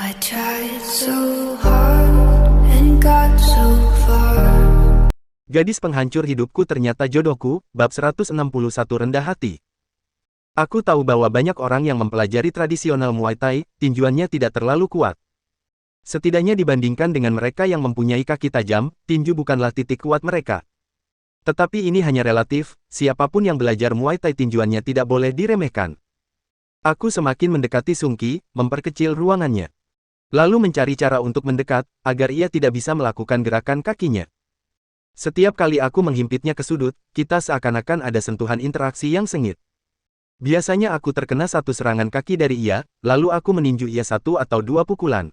I tried so hard and got so far. Gadis penghancur hidupku ternyata jodohku, bab 161 rendah hati. Aku tahu bahwa banyak orang yang mempelajari tradisional Muay Thai, tinjuannya tidak terlalu kuat. Setidaknya dibandingkan dengan mereka yang mempunyai kaki tajam, tinju bukanlah titik kuat mereka. Tetapi ini hanya relatif, siapapun yang belajar Muay Thai tinjuannya tidak boleh diremehkan. Aku semakin mendekati Sungki, memperkecil ruangannya. Lalu mencari cara untuk mendekat, agar ia tidak bisa melakukan gerakan kakinya. Setiap kali aku menghimpitnya ke sudut, kita seakan-akan ada sentuhan interaksi yang sengit. Biasanya aku terkena satu serangan kaki dari ia, lalu aku meninju ia satu atau dua pukulan.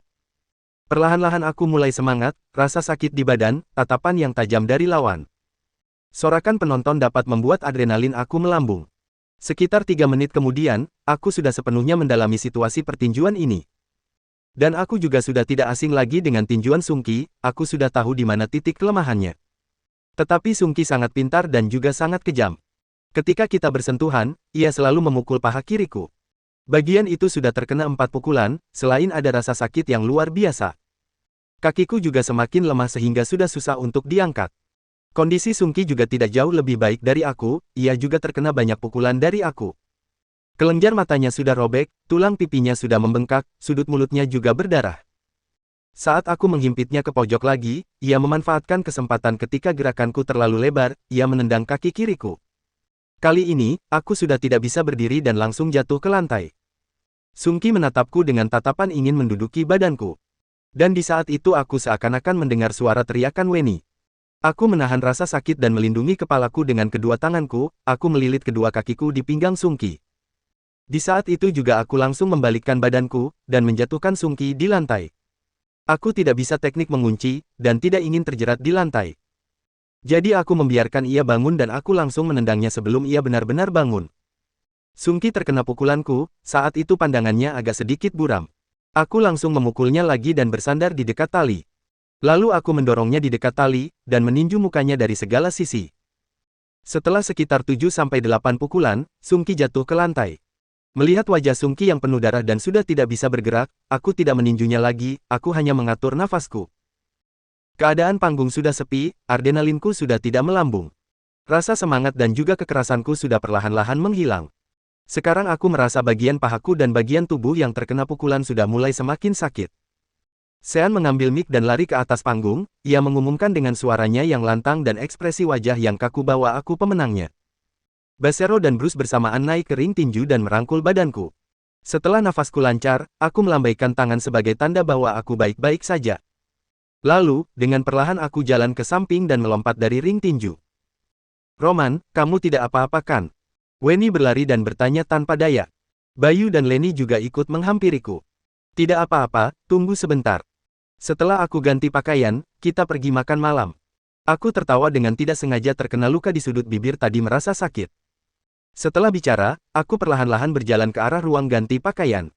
Perlahan-lahan aku mulai semangat, rasa sakit di badan, tatapan yang tajam dari lawan. Sorakan penonton dapat membuat adrenalin aku melambung. Sekitar 3 menit kemudian, aku sudah sepenuhnya mendalami situasi pertinjuan ini. Dan aku juga sudah tidak asing lagi dengan tinjuan Sungki, aku sudah tahu di mana titik kelemahannya. Tetapi Sungki sangat pintar dan juga sangat kejam. Ketika kita bersentuhan, ia selalu memukul paha kiriku. Bagian itu sudah terkena 4 pukulan, selain ada rasa sakit yang luar biasa. Kakiku juga semakin lemah sehingga sudah susah untuk diangkat. Kondisi Sungki juga tidak jauh lebih baik dari aku, ia juga terkena banyak pukulan dari aku. Kelenjar matanya sudah robek, tulang pipinya sudah membengkak, sudut mulutnya juga berdarah. Saat aku menghimpitnya ke pojok lagi, ia memanfaatkan kesempatan ketika gerakanku terlalu lebar, ia menendang kaki kiriku. Kali ini, aku sudah tidak bisa berdiri dan langsung jatuh ke lantai. Sungki menatapku dengan tatapan ingin menduduki badanku. Dan di saat itu aku seakan-akan mendengar suara teriakan Weni. Aku menahan rasa sakit dan melindungi kepalaku dengan kedua tanganku, aku melilit kedua kakiku di pinggang Sungki. Di saat itu juga aku langsung membalikkan badanku, dan menjatuhkan Sungki di lantai. Aku tidak bisa teknik mengunci, dan tidak ingin terjerat di lantai. Jadi aku membiarkan ia bangun dan aku langsung menendangnya sebelum ia benar-benar bangun. Sungki terkena pukulanku, saat itu pandangannya agak sedikit buram. Aku langsung memukulnya lagi dan bersandar di dekat tali. Lalu aku mendorongnya di dekat tali, dan meninju mukanya dari segala sisi. Setelah sekitar 7-8 pukulan, Sungki jatuh ke lantai. Melihat wajah Sungki yang penuh darah dan sudah tidak bisa bergerak, aku tidak meninjunya lagi, aku hanya mengatur nafasku. Keadaan panggung sudah sepi, adrenalinku sudah tidak melambung. Rasa semangat dan juga kekerasanku sudah perlahan-lahan menghilang. Sekarang aku merasa bagian pahaku dan bagian tubuh yang terkena pukulan sudah mulai semakin sakit. Sean mengambil mic dan lari ke atas panggung, ia mengumumkan dengan suaranya yang lantang dan ekspresi wajah yang kaku bahwa aku pemenangnya. Basero dan Bruce bersamaan naik ke ring tinju dan merangkul badanku. Setelah nafasku lancar, aku melambaikan tangan sebagai tanda bahwa aku baik-baik saja. Lalu, dengan perlahan aku jalan ke samping dan melompat dari ring tinju. Roman, kamu tidak apa-apa kan? Weni berlari dan bertanya tanpa daya. Bayu dan Leni juga ikut menghampiriku. Tidak apa-apa, tunggu sebentar. Setelah aku ganti pakaian, kita pergi makan malam. Aku tertawa dengan tidak sengaja terkena luka di sudut bibir tadi merasa sakit. Setelah bicara, aku perlahan-lahan berjalan ke arah ruang ganti pakaian.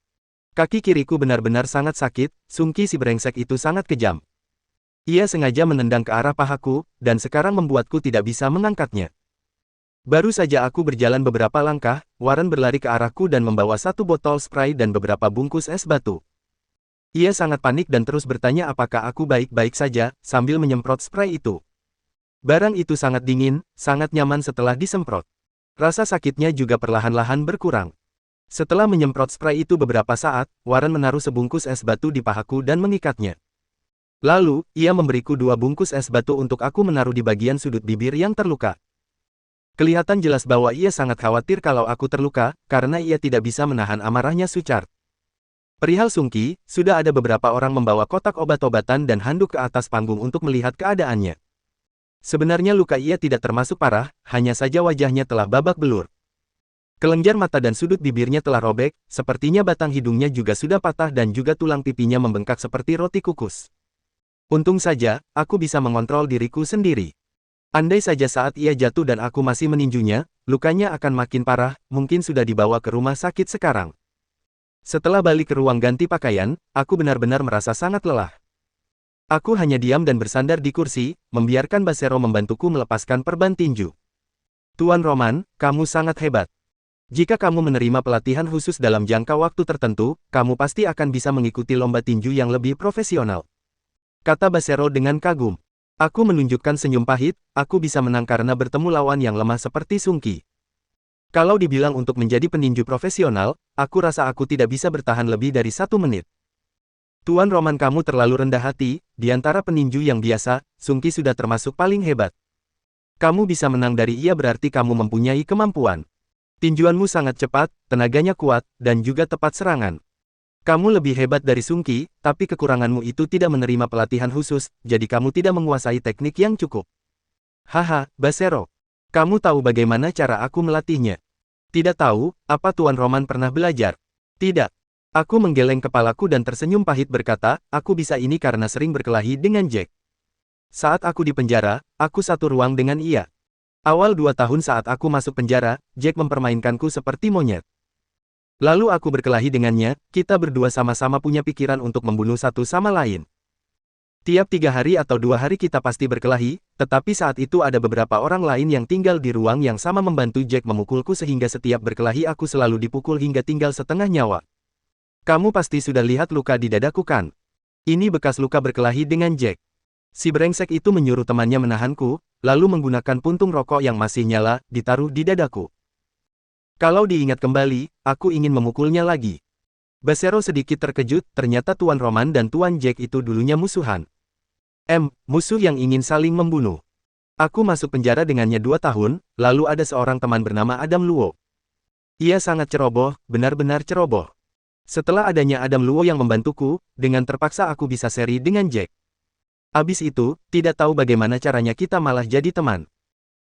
Kaki kiriku benar-benar sangat sakit, Sungki si brengsek itu sangat kejam. Ia sengaja menendang ke arah pahaku, dan sekarang membuatku tidak bisa mengangkatnya. Baru saja aku berjalan beberapa langkah, Warren berlari ke arahku dan membawa satu botol spray dan beberapa bungkus es batu. Ia sangat panik dan terus bertanya apakah aku baik-baik saja, sambil menyemprot spray itu. Barang itu sangat dingin, sangat nyaman setelah disemprot. Rasa sakitnya juga perlahan-lahan berkurang. Setelah menyemprot spray itu beberapa saat, Warren menaruh sebungkus es batu di pahaku dan mengikatnya. Lalu, ia memberiku 2 bungkus es batu untuk aku menaruh di bagian sudut bibir yang terluka. Kelihatan jelas bahwa ia sangat khawatir kalau aku terluka, karena ia tidak bisa menahan amarahnya Suchard. Perihal Sungki, sudah ada beberapa orang membawa kotak obat-obatan dan handuk ke atas panggung untuk melihat keadaannya. Sebenarnya luka ia tidak termasuk parah, hanya saja wajahnya telah babak belur. Kelenjar mata dan sudut bibirnya telah robek, sepertinya batang hidungnya juga sudah patah dan juga tulang pipinya membengkak seperti roti kukus. Untung saja, aku bisa mengontrol diriku sendiri. Andai saja saat ia jatuh dan aku masih meninjunya, lukanya akan makin parah, mungkin sudah dibawa ke rumah sakit sekarang. Setelah balik ke ruang ganti pakaian, aku benar-benar merasa sangat lelah. Aku hanya diam dan bersandar di kursi, membiarkan Basero membantuku melepaskan perban tinju. Tuan Roman, kamu sangat hebat. Jika kamu menerima pelatihan khusus dalam jangka waktu tertentu, kamu pasti akan bisa mengikuti lomba tinju yang lebih profesional. Kata Basero dengan kagum. Aku menunjukkan senyum pahit, aku bisa menang karena bertemu lawan yang lemah seperti Sungki. Kalau dibilang untuk menjadi peninju profesional, aku rasa aku tidak bisa bertahan lebih dari 1 menit. Tuan Roman, kamu terlalu rendah hati, di antara peninju yang biasa, Sungki sudah termasuk paling hebat. Kamu bisa menang dari ia berarti kamu mempunyai kemampuan. Tinjuanmu sangat cepat, tenaganya kuat, dan juga tepat serangan. Kamu lebih hebat dari Sungki, tapi kekuranganmu itu tidak menerima pelatihan khusus, jadi kamu tidak menguasai teknik yang cukup. Haha, Basero. Kamu tahu bagaimana cara aku melatihnya? Tidak tahu, apa Tuan Roman pernah belajar? Tidak. Aku menggeleng kepalaku dan tersenyum pahit berkata, aku bisa ini karena sering berkelahi dengan Jack. Saat aku di penjara, aku satu ruang dengan ia. Awal 2 tahun saat aku masuk penjara, Jack mempermainkanku seperti monyet. Lalu aku berkelahi dengannya, kita berdua sama-sama punya pikiran untuk membunuh satu sama lain. Tiap 3 hari atau 2 hari kita pasti berkelahi, tetapi saat itu ada beberapa orang lain yang tinggal di ruang yang sama membantu Jack memukulku sehingga setiap berkelahi aku selalu dipukul hingga tinggal setengah nyawa. Kamu pasti sudah lihat luka di dadaku kan? Ini bekas luka berkelahi dengan Jack. Si brengsek itu menyuruh temannya menahanku, lalu menggunakan puntung rokok yang masih nyala, ditaruh di dadaku. Kalau diingat kembali, aku ingin memukulnya lagi. Basero sedikit terkejut, ternyata Tuan Roman dan Tuan Jack itu dulunya musuhan. Musuh yang ingin saling membunuh. Aku masuk penjara dengannya 2 tahun, lalu ada seorang teman bernama Adam Luo. Ia sangat ceroboh, benar-benar ceroboh. Setelah adanya Adam Luo yang membantuku, dengan terpaksa aku bisa seri dengan Jack. Abis itu, tidak tahu bagaimana caranya kita malah jadi teman.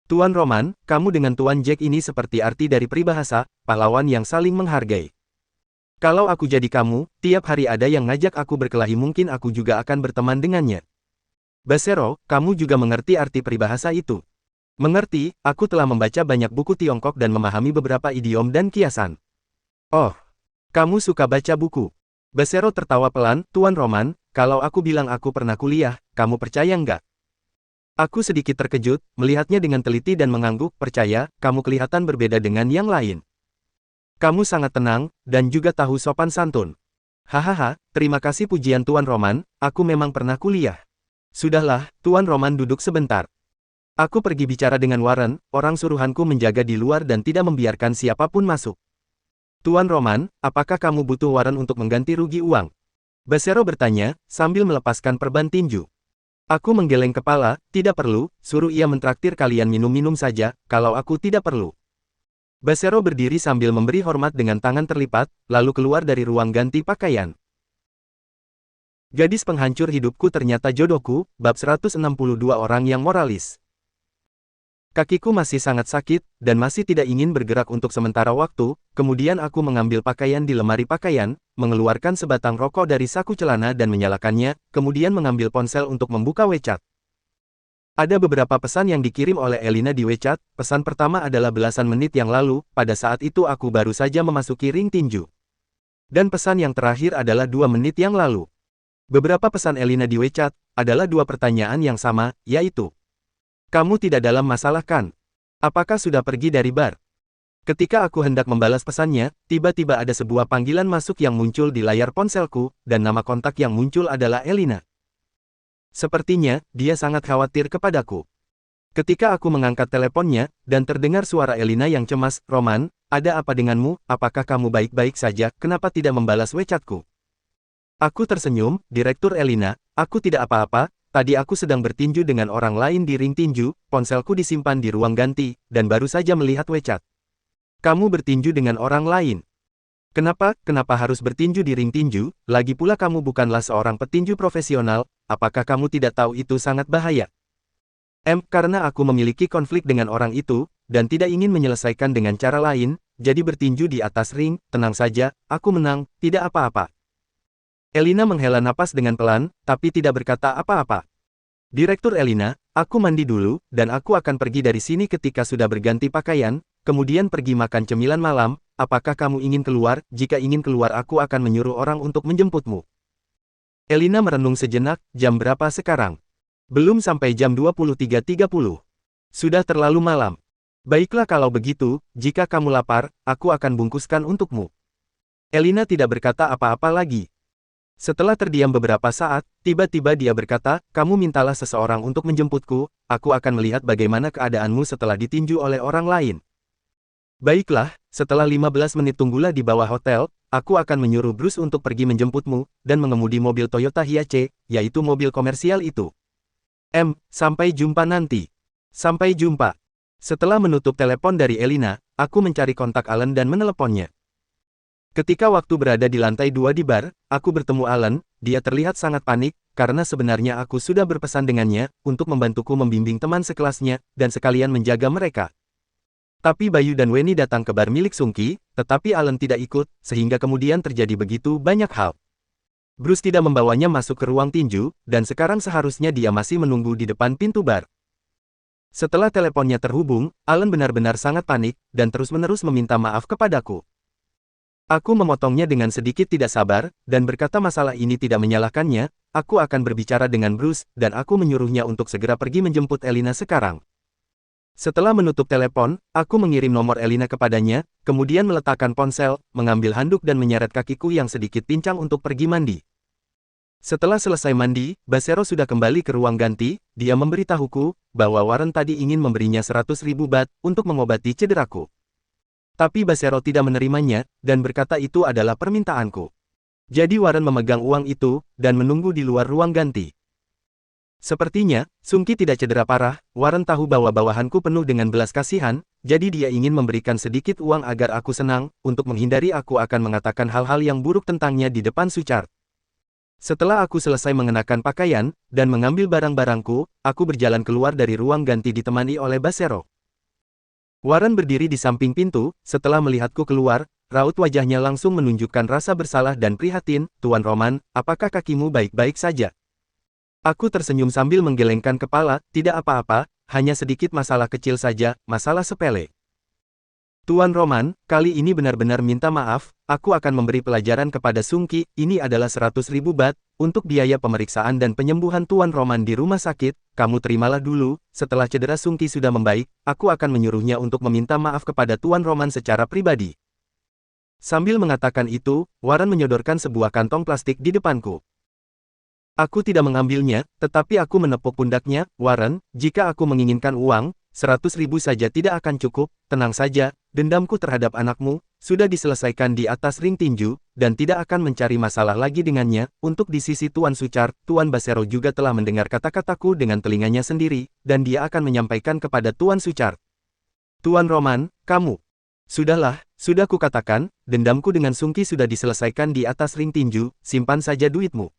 Tuan Roman, kamu dengan Tuan Jack ini seperti arti dari peribahasa, pahlawan yang saling menghargai. Kalau aku jadi kamu, tiap hari ada yang ngajak aku berkelahi mungkin aku juga akan berteman dengannya. Basero, kamu juga mengerti arti peribahasa itu? Mengerti, aku telah membaca banyak buku Tiongkok dan memahami beberapa idiom dan kiasan. Oh, kamu suka baca buku? Basero tertawa pelan, Tuan Roman, kalau aku bilang aku pernah kuliah, kamu percaya nggak? Aku sedikit terkejut, melihatnya dengan teliti dan mengangguk, percaya, kamu kelihatan berbeda dengan yang lain. Kamu sangat tenang, dan juga tahu sopan santun. Hahaha, terima kasih pujian Tuan Roman, aku memang pernah kuliah. Sudahlah, Tuan Roman duduk sebentar. Aku pergi bicara dengan Warren, orang suruhanku menjaga di luar dan tidak membiarkan siapapun masuk. Tuan Roman, apakah kamu butuh Warren untuk mengganti rugi uang? Basero bertanya, sambil melepaskan perban tinju. Aku menggeleng kepala, tidak perlu, suruh ia mentraktir kalian minum-minum saja, kalau aku tidak perlu. Basero berdiri sambil memberi hormat dengan tangan terlipat, lalu keluar dari ruang ganti pakaian. Gadis penghancur hidupku ternyata jodohku, bab 162 orang yang moralis. Kakiku masih sangat sakit, dan masih tidak ingin bergerak untuk sementara waktu, kemudian aku mengambil pakaian di lemari pakaian, mengeluarkan sebatang rokok dari saku celana dan menyalakannya, kemudian mengambil ponsel untuk membuka WeChat. Ada beberapa pesan yang dikirim oleh Elina di WeChat, pesan pertama adalah belasan menit yang lalu, pada saat itu aku baru saja memasuki ring tinju. Dan pesan yang terakhir adalah 2 menit yang lalu. Beberapa pesan Elina di WeChat, adalah 2 pertanyaan yang sama, yaitu, kamu tidak dalam masalah kan? Apakah sudah pergi dari bar? Ketika aku hendak membalas pesannya, tiba-tiba ada sebuah panggilan masuk yang muncul di layar ponselku, dan nama kontak yang muncul adalah Elina. Sepertinya, dia sangat khawatir kepadaku. Ketika aku mengangkat teleponnya, dan terdengar suara Elina yang cemas, Roman, ada apa denganmu, apakah kamu baik-baik saja, kenapa tidak membalas WeChatku? Aku tersenyum, Direktur Elina, aku tidak apa-apa. Tadi aku sedang bertinju dengan orang lain di ring tinju, ponselku disimpan di ruang ganti, dan baru saja melihat WeChat. Kamu bertinju dengan orang lain. Kenapa harus bertinju di ring tinju, lagi pula kamu bukanlah seorang petinju profesional, apakah kamu tidak tahu itu sangat bahaya? Karena aku memiliki konflik dengan orang itu, dan tidak ingin menyelesaikan dengan cara lain, jadi bertinju di atas ring, tenang saja, aku menang, tidak apa-apa. Elina menghela napas dengan pelan, tapi tidak berkata apa-apa. Direktur Elina, aku mandi dulu, dan aku akan pergi dari sini ketika sudah berganti pakaian, kemudian pergi makan cemilan malam, apakah kamu ingin keluar? Jika ingin keluar aku akan menyuruh orang untuk menjemputmu. Elina merenung sejenak, jam berapa sekarang? Belum sampai jam 23.30. Sudah terlalu malam. Baiklah kalau begitu, jika kamu lapar, aku akan bungkuskan untukmu. Elina tidak berkata apa-apa lagi. Setelah terdiam beberapa saat, tiba-tiba dia berkata, kamu mintalah seseorang untuk menjemputku, aku akan melihat bagaimana keadaanmu setelah ditinju oleh orang lain. Baiklah, setelah 15 menit tunggulah di bawah hotel, aku akan menyuruh Bruce untuk pergi menjemputmu, dan mengemudi mobil Toyota Hiace, yaitu mobil komersial itu. Sampai jumpa nanti. Sampai jumpa. Setelah menutup telepon dari Elina, aku mencari kontak Alan dan meneleponnya. Ketika waktu berada di lantai 2 di bar, aku bertemu Alan, dia terlihat sangat panik, karena sebenarnya aku sudah berpesan dengannya, untuk membantuku membimbing teman sekelasnya, dan sekalian menjaga mereka. Tapi Bayu dan Weni datang ke bar milik Sungki, tetapi Alan tidak ikut, sehingga kemudian terjadi begitu banyak hal. Bruce tidak membawanya masuk ke ruang tinju, dan sekarang seharusnya dia masih menunggu di depan pintu bar. Setelah teleponnya terhubung, Alan benar-benar sangat panik, dan terus-menerus meminta maaf kepadaku. Aku memotongnya dengan sedikit tidak sabar, dan berkata masalah ini tidak menyalahkannya, aku akan berbicara dengan Bruce, dan aku menyuruhnya untuk segera pergi menjemput Elina sekarang. Setelah menutup telepon, aku mengirim nomor Elina kepadanya, kemudian meletakkan ponsel, mengambil handuk dan menyeret kakiku yang sedikit pincang untuk pergi mandi. Setelah selesai mandi, Basero sudah kembali ke ruang ganti, dia memberitahuku, bahwa Warren tadi ingin memberinya 100.000 bat, untuk mengobati cederaku. Tapi Basero tidak menerimanya, dan berkata itu adalah permintaanku. Jadi Warren memegang uang itu, dan menunggu di luar ruang ganti. Sepertinya, Sungki tidak cedera parah, Warren tahu bahwa bawahanku penuh dengan belas kasihan, jadi dia ingin memberikan sedikit uang agar aku senang, untuk menghindari aku akan mengatakan hal-hal yang buruk tentangnya di depan Suchard. Setelah aku selesai mengenakan pakaian, dan mengambil barang-barangku, aku berjalan keluar dari ruang ganti ditemani oleh Basero. Warren berdiri di samping pintu, setelah melihatku keluar, raut wajahnya langsung menunjukkan rasa bersalah dan prihatin, Tuan Roman, apakah kakimu baik-baik saja? Aku tersenyum sambil menggelengkan kepala, tidak apa-apa, hanya sedikit masalah kecil saja, masalah sepele. Tuan Roman, kali ini benar-benar minta maaf, aku akan memberi pelajaran kepada Sungki, ini adalah 100.000 bat, untuk biaya pemeriksaan dan penyembuhan Tuan Roman di rumah sakit, kamu terimalah dulu, setelah cedera Sungki sudah membaik, aku akan menyuruhnya untuk meminta maaf kepada Tuan Roman secara pribadi. Sambil mengatakan itu, Warren menyodorkan sebuah kantong plastik di depanku. Aku tidak mengambilnya, tetapi aku menepuk pundaknya, Warren, jika aku menginginkan uang, 100.000 saja tidak akan cukup, tenang saja, dendamku terhadap anakmu, sudah diselesaikan di atas ring tinju, dan tidak akan mencari masalah lagi dengannya, untuk di sisi Tuan Suchard, Tuan Basero juga telah mendengar kata-kataku dengan telinganya sendiri, dan dia akan menyampaikan kepada Tuan Suchard. Tuan Roman, kamu. Sudahlah, sudah kukatakan, dendamku dengan Sungki sudah diselesaikan di atas ring tinju, simpan saja duitmu.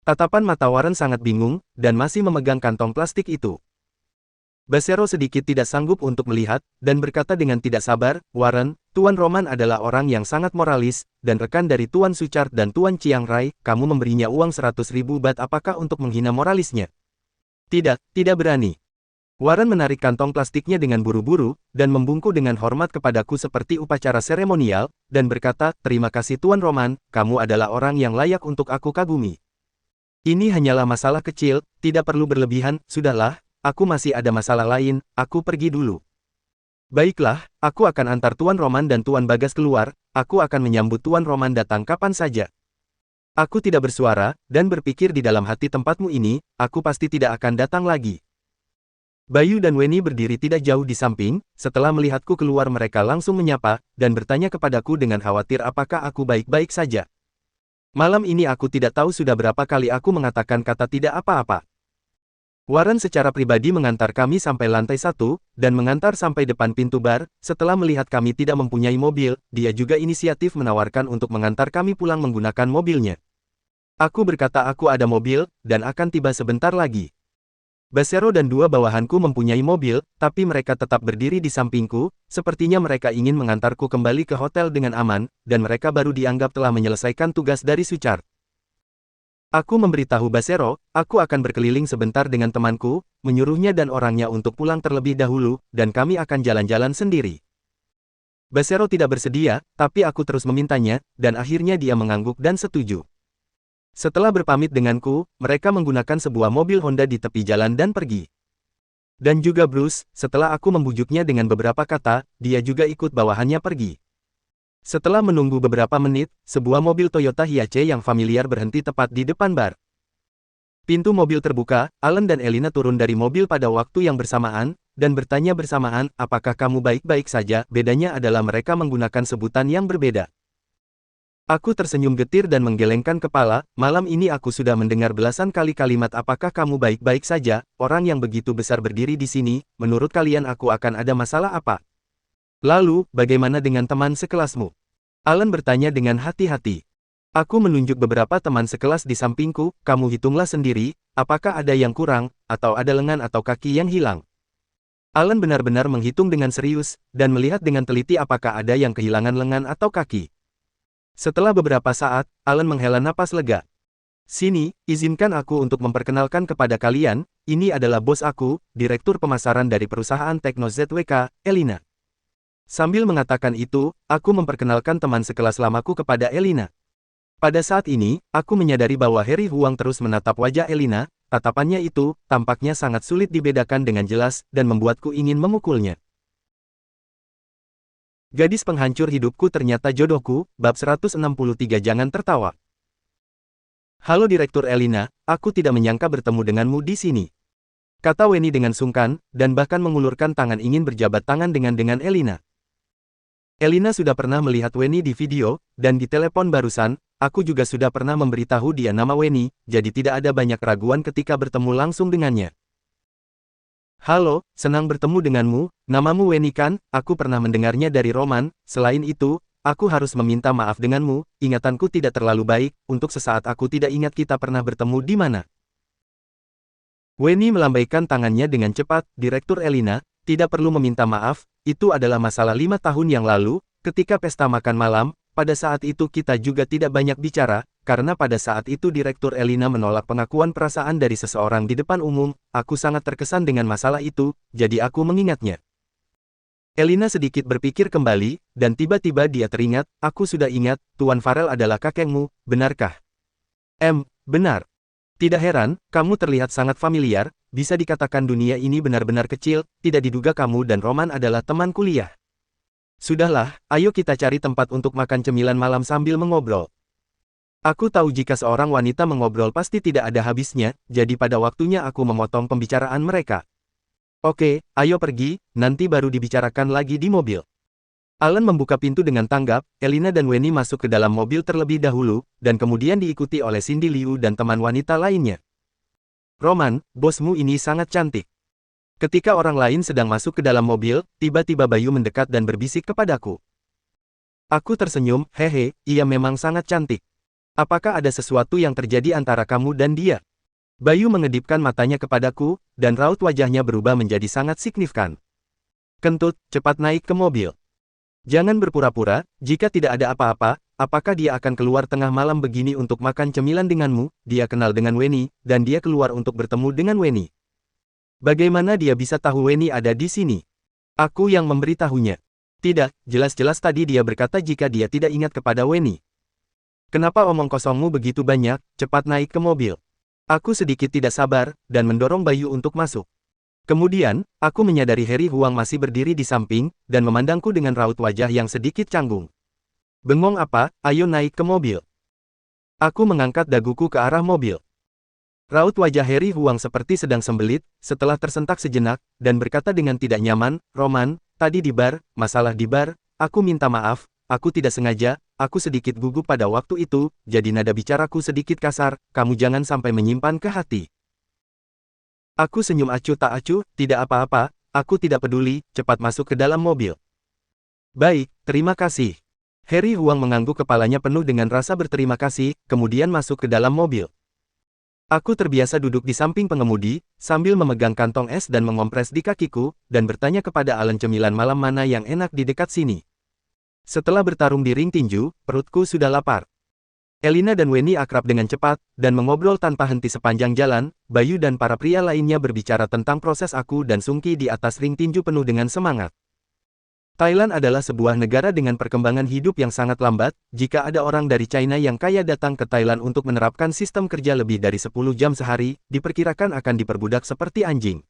Tatapan mata Warren sangat bingung, dan masih memegang kantong plastik itu. Basero sedikit tidak sanggup untuk melihat, dan berkata dengan tidak sabar, Warren, Tuan Roman adalah orang yang sangat moralis, dan rekan dari Tuan Suchard dan Tuan Chiang Rai, kamu memberinya uang 100.000 bat apakah untuk menghina moralisnya? Tidak, tidak berani. Warren menarik kantong plastiknya dengan buru-buru, dan membungkuk dengan hormat kepadaku seperti upacara seremonial, dan berkata, terima kasih Tuan Roman, kamu adalah orang yang layak untuk aku kagumi. Ini hanyalah masalah kecil, tidak perlu berlebihan, sudahlah. Aku masih ada masalah lain, aku pergi dulu. Baiklah, aku akan antar Tuan Roman dan Tuan Bagas keluar, aku akan menyambut Tuan Roman datang kapan saja. Aku tidak bersuara, dan berpikir di dalam hati tempatmu ini, aku pasti tidak akan datang lagi. Bayu dan Weni berdiri tidak jauh di samping, setelah melihatku keluar mereka langsung menyapa, dan bertanya kepadaku dengan khawatir apakah aku baik-baik saja. Malam ini aku tidak tahu sudah berapa kali aku mengatakan kata tidak apa-apa. Warren secara pribadi mengantar kami sampai lantai 1, dan mengantar sampai depan pintu bar, setelah melihat kami tidak mempunyai mobil, dia juga inisiatif menawarkan untuk mengantar kami pulang menggunakan mobilnya. Aku berkata aku ada mobil, dan akan tiba sebentar lagi. Basero dan dua bawahanku mempunyai mobil, tapi mereka tetap berdiri di sampingku, sepertinya mereka ingin mengantarku kembali ke hotel dengan aman, dan mereka baru dianggap telah menyelesaikan tugas dari Suchard. Aku memberitahu Basero, aku akan berkeliling sebentar dengan temanku, menyuruhnya dan orangnya untuk pulang terlebih dahulu, dan kami akan jalan-jalan sendiri. Basero tidak bersedia, tapi aku terus memintanya, dan akhirnya dia mengangguk dan setuju. Setelah berpamit denganku, mereka menggunakan sebuah mobil Honda di tepi jalan dan pergi. Dan juga Bruce, setelah aku membujuknya dengan beberapa kata, dia juga ikut bawahannya pergi. Setelah menunggu beberapa menit, sebuah mobil Toyota Hiace yang familiar berhenti tepat di depan bar. Pintu mobil terbuka, Alan dan Elina turun dari mobil pada waktu yang bersamaan, dan bertanya bersamaan, apakah kamu baik-baik saja? Bedanya adalah mereka menggunakan sebutan yang berbeda. Aku tersenyum getir dan menggelengkan kepala, malam ini aku sudah mendengar belasan kali kalimat apakah kamu baik-baik saja, orang yang begitu besar berdiri di sini, menurut kalian aku akan ada masalah apa? Lalu, bagaimana dengan teman sekelasmu? Alan bertanya dengan hati-hati. Aku menunjuk beberapa teman sekelas di sampingku, kamu hitunglah sendiri, apakah ada yang kurang, atau ada lengan atau kaki yang hilang. Alan benar-benar menghitung dengan serius, dan melihat dengan teliti apakah ada yang kehilangan lengan atau kaki. Setelah beberapa saat, Alan menghela napas lega. Sini, izinkan aku untuk memperkenalkan kepada kalian, ini adalah bos aku, Direktur Pemasaran dari perusahaan Tekno ZWK, Elina. Sambil mengatakan itu, aku memperkenalkan teman sekelas lamaku kepada Elina. Pada saat ini, aku menyadari bahwa Harry Huang terus menatap wajah Elina, tatapannya itu, tampaknya sangat sulit dibedakan dengan jelas, dan membuatku ingin memukulnya. Gadis penghancur hidupku ternyata jodohku, bab 163 jangan tertawa. Halo Direktur Elina, aku tidak menyangka bertemu denganmu di sini. Kata Weni dengan sungkan, dan bahkan mengulurkan tangan ingin berjabat tangan dengan Elina. Elina sudah pernah melihat Weni di video, dan di telepon barusan, aku juga sudah pernah memberitahu dia nama Weni, jadi tidak ada banyak keraguan ketika bertemu langsung dengannya. Halo, senang bertemu denganmu, namamu Weni kan? Aku pernah mendengarnya dari Roman, selain itu, aku harus meminta maaf denganmu, ingatanku tidak terlalu baik, untuk sesaat aku tidak ingat kita pernah bertemu di mana. Weni melambaikan tangannya dengan cepat, Direktur Elina, tidak perlu meminta maaf, itu adalah masalah 5 tahun yang lalu, ketika pesta makan malam, pada saat itu kita juga tidak banyak bicara, karena pada saat itu Direktur Elina menolak pengakuan perasaan dari seseorang di depan umum, aku sangat terkesan dengan masalah itu, jadi aku mengingatnya. Elina sedikit berpikir kembali, dan tiba-tiba dia teringat, aku sudah ingat, Tuan Farel adalah kakekmu, benarkah? Benar. Tidak heran, kamu terlihat sangat familiar, bisa dikatakan dunia ini benar-benar kecil, tidak diduga kamu dan Roman adalah teman kuliah. Sudahlah, ayo kita cari tempat untuk makan cemilan malam sambil mengobrol. Aku tahu jika seorang wanita mengobrol pasti tidak ada habisnya, jadi pada waktunya aku memotong pembicaraan mereka. Oke, ayo pergi, nanti baru dibicarakan lagi di mobil. Alan membuka pintu dengan tanggap, Elina dan Weni masuk ke dalam mobil terlebih dahulu, dan kemudian diikuti oleh Cindy Liu dan teman wanita lainnya. Roman, bosmu ini sangat cantik. Ketika orang lain sedang masuk ke dalam mobil, tiba-tiba Bayu mendekat dan berbisik kepadaku. Aku tersenyum, hehe, ia memang sangat cantik. Apakah ada sesuatu yang terjadi antara kamu dan dia? Bayu mengedipkan matanya kepadaku, dan raut wajahnya berubah menjadi sangat signifikan. Kentut, cepat naik ke mobil. Jangan berpura-pura, jika tidak ada apa-apa, apakah dia akan keluar tengah malam begini untuk makan cemilan denganmu? Dia kenal dengan Weni, dan dia keluar untuk bertemu dengan Weni. Bagaimana dia bisa tahu Weni ada di sini? Aku yang memberitahunya. Tidak, jelas-jelas tadi dia berkata jika dia tidak ingat kepada Weni. Kenapa omong kosongmu begitu banyak, cepat naik ke mobil. Aku sedikit tidak sabar, dan mendorong Bayu untuk masuk. Kemudian, aku menyadari Harry Huang masih berdiri di samping, dan memandangku dengan raut wajah yang sedikit canggung. Bengong apa, ayo naik ke mobil. Aku mengangkat daguku ke arah mobil. Raut wajah Harry Huang seperti sedang sembelit, setelah tersentak sejenak, dan berkata dengan tidak nyaman, Roman, tadi di bar, masalah di bar, aku minta maaf, aku tidak sengaja, aku sedikit gugup pada waktu itu, jadi nada bicaraku sedikit kasar, kamu jangan sampai menyimpan ke hati. Aku senyum acuh tak acuh, tidak apa-apa, aku tidak peduli, cepat masuk ke dalam mobil. Baik, terima kasih. Harry Huang mengangguk kepalanya penuh dengan rasa berterima kasih, kemudian masuk ke dalam mobil. Aku terbiasa duduk di samping pengemudi, sambil memegang kantong es dan mengompres di kakiku, dan bertanya kepada Alan cemilan malam mana yang enak di dekat sini. Setelah bertarung di ring tinju, perutku sudah lapar. Elina dan Weni akrab dengan cepat, dan mengobrol tanpa henti sepanjang jalan. Bayu dan para pria lainnya berbicara tentang proses aku dan Sungki di atas ring tinju penuh dengan semangat. Thailand adalah sebuah negara dengan perkembangan hidup yang sangat lambat. Jika ada orang dari China yang kaya datang ke Thailand untuk menerapkan sistem kerja lebih dari 10 jam sehari, diperkirakan akan diperbudak seperti anjing.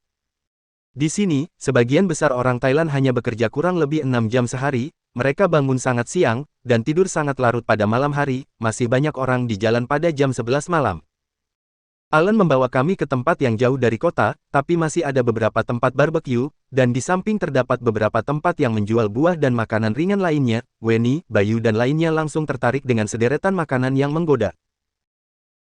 Di sini, sebagian besar orang Thailand hanya bekerja kurang lebih 6 jam sehari, mereka bangun sangat siang, dan tidur sangat larut pada malam hari, masih banyak orang di jalan pada jam 11 malam. Alan membawa kami ke tempat yang jauh dari kota, tapi masih ada beberapa tempat barbecue, dan di samping terdapat beberapa tempat yang menjual buah dan makanan ringan lainnya. Weni, Bayu dan lainnya langsung tertarik dengan sederetan makanan yang menggoda.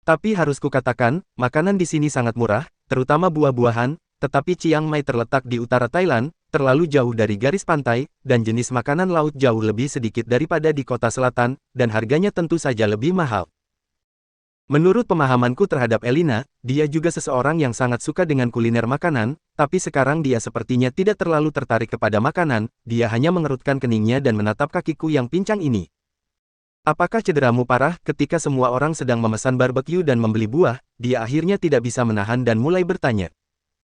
Tapi harus kukatakan, makanan di sini sangat murah, terutama buah-buahan, tetapi Chiang Mai terletak di utara Thailand, terlalu jauh dari garis pantai, dan jenis makanan laut jauh lebih sedikit daripada di kota selatan, dan harganya tentu saja lebih mahal. Menurut pemahamanku terhadap Elina, dia juga seseorang yang sangat suka dengan kuliner makanan, tapi sekarang dia sepertinya tidak terlalu tertarik kepada makanan, dia hanya mengerutkan keningnya dan menatap kakiku yang pincang ini. Apakah cederamu parah? Ketika semua orang sedang memesan barbecue dan membeli buah, dia akhirnya tidak bisa menahan dan mulai bertanya.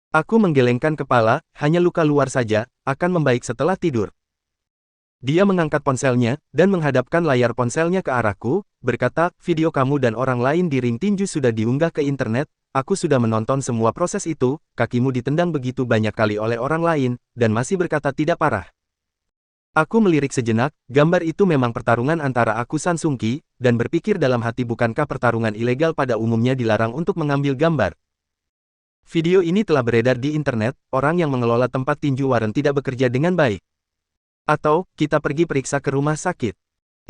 Aku menggelengkan kepala, hanya luka luar saja, akan membaik setelah tidur. Dia mengangkat ponselnya, dan menghadapkan layar ponselnya ke arahku, berkata, video kamu dan orang lain di ring tinju sudah diunggah ke internet, aku sudah menonton semua proses itu, kakimu ditendang begitu banyak kali oleh orang lain, dan masih berkata tidak parah. Aku melirik sejenak, gambar itu memang pertarungan antara aku San Sung Ki, dan berpikir dalam hati bukankah pertarungan ilegal pada umumnya dilarang untuk mengambil gambar. Video ini telah beredar di internet, orang yang mengelola tempat tinju Warren tidak bekerja dengan baik. Atau, kita pergi periksa ke rumah sakit.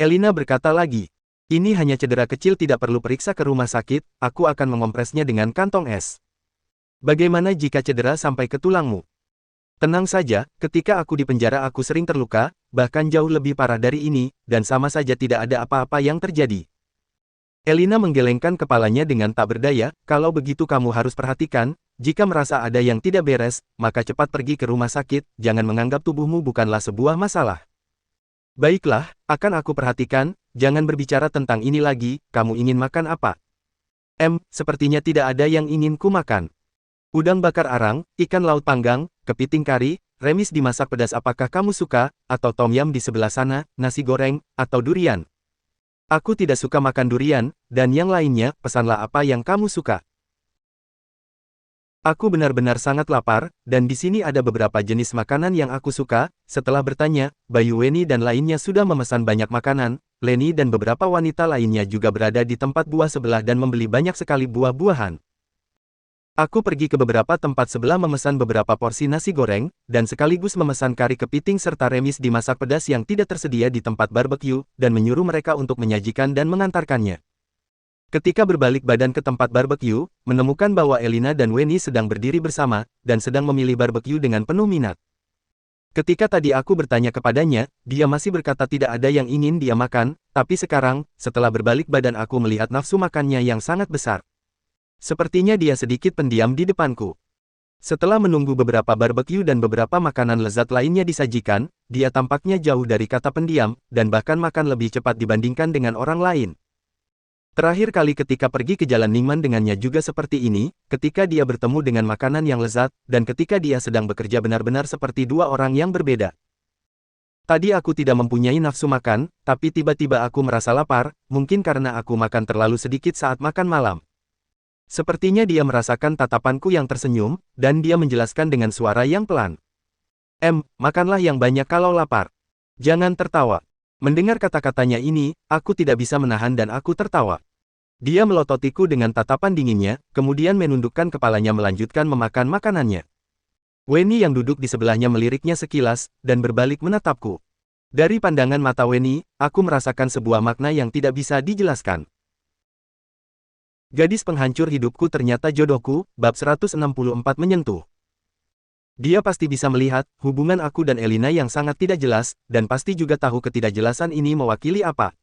Elina berkata lagi. Ini hanya cedera kecil tidak perlu periksa ke rumah sakit, aku akan mengompresnya dengan kantong es. Bagaimana jika cedera sampai ke tulangmu? Tenang saja, ketika aku di penjara aku sering terluka, bahkan jauh lebih parah dari ini, dan sama saja tidak ada apa-apa yang terjadi. Elina menggelengkan kepalanya dengan tak berdaya, kalau begitu kamu harus perhatikan, jika merasa ada yang tidak beres, maka cepat pergi ke rumah sakit, jangan menganggap tubuhmu bukanlah sebuah masalah. Baiklah, akan aku perhatikan, jangan berbicara tentang ini lagi, kamu ingin makan apa? Sepertinya tidak ada yang ingin ku makan. Udang bakar arang, ikan laut panggang, kepiting kari, remis dimasak pedas apakah kamu suka, atau tom yum di sebelah sana, nasi goreng, atau durian? Aku tidak suka makan durian, dan yang lainnya, pesanlah apa yang kamu suka. Aku benar-benar sangat lapar, dan di sini ada beberapa jenis makanan yang aku suka. Setelah bertanya, Bayu Weni dan lainnya sudah memesan banyak makanan, Leni dan beberapa wanita lainnya juga berada di tempat buah sebelah dan membeli banyak sekali buah-buahan. Aku pergi ke beberapa tempat sebelah memesan beberapa porsi nasi goreng, dan sekaligus memesan kari kepiting serta remis dimasak pedas yang tidak tersedia di tempat barbecue, dan menyuruh mereka untuk menyajikan dan mengantarkannya. Ketika berbalik badan ke tempat barbecue, menemukan bahwa Elina dan Weni sedang berdiri bersama, dan sedang memilih barbecue dengan penuh minat. Ketika tadi aku bertanya kepadanya, dia masih berkata tidak ada yang ingin dia makan, tapi sekarang, setelah berbalik badan aku melihat nafsu makannya yang sangat besar. Sepertinya dia sedikit pendiam di depanku. Setelah menunggu beberapa barbecue dan beberapa makanan lezat lainnya disajikan, dia tampaknya jauh dari kata pendiam, dan bahkan makan lebih cepat dibandingkan dengan orang lain. Terakhir kali ketika pergi ke Jalan Ningman dengannya juga seperti ini, ketika dia bertemu dengan makanan yang lezat, dan ketika dia sedang bekerja benar-benar seperti dua orang yang berbeda. Tadi aku tidak mempunyai nafsu makan, tapi tiba-tiba aku merasa lapar, mungkin karena aku makan terlalu sedikit saat makan malam. Sepertinya dia merasakan tatapanku yang tersenyum, dan dia menjelaskan dengan suara yang pelan. Makanlah yang banyak kalau lapar. Jangan tertawa. Mendengar kata-katanya ini, aku tidak bisa menahan dan aku tertawa. Dia melototiku dengan tatapan dinginnya, kemudian menundukkan kepalanya melanjutkan memakan makanannya. Weni yang duduk di sebelahnya meliriknya sekilas, dan berbalik menatapku. Dari pandangan mata Weni, aku merasakan sebuah makna yang tidak bisa dijelaskan. Gadis penghancur hidupku ternyata jodohku, bab 164 menyentuh. Dia pasti bisa melihat hubungan aku dan Elina yang sangat tidak jelas, dan pasti juga tahu ketidakjelasan ini mewakili apa.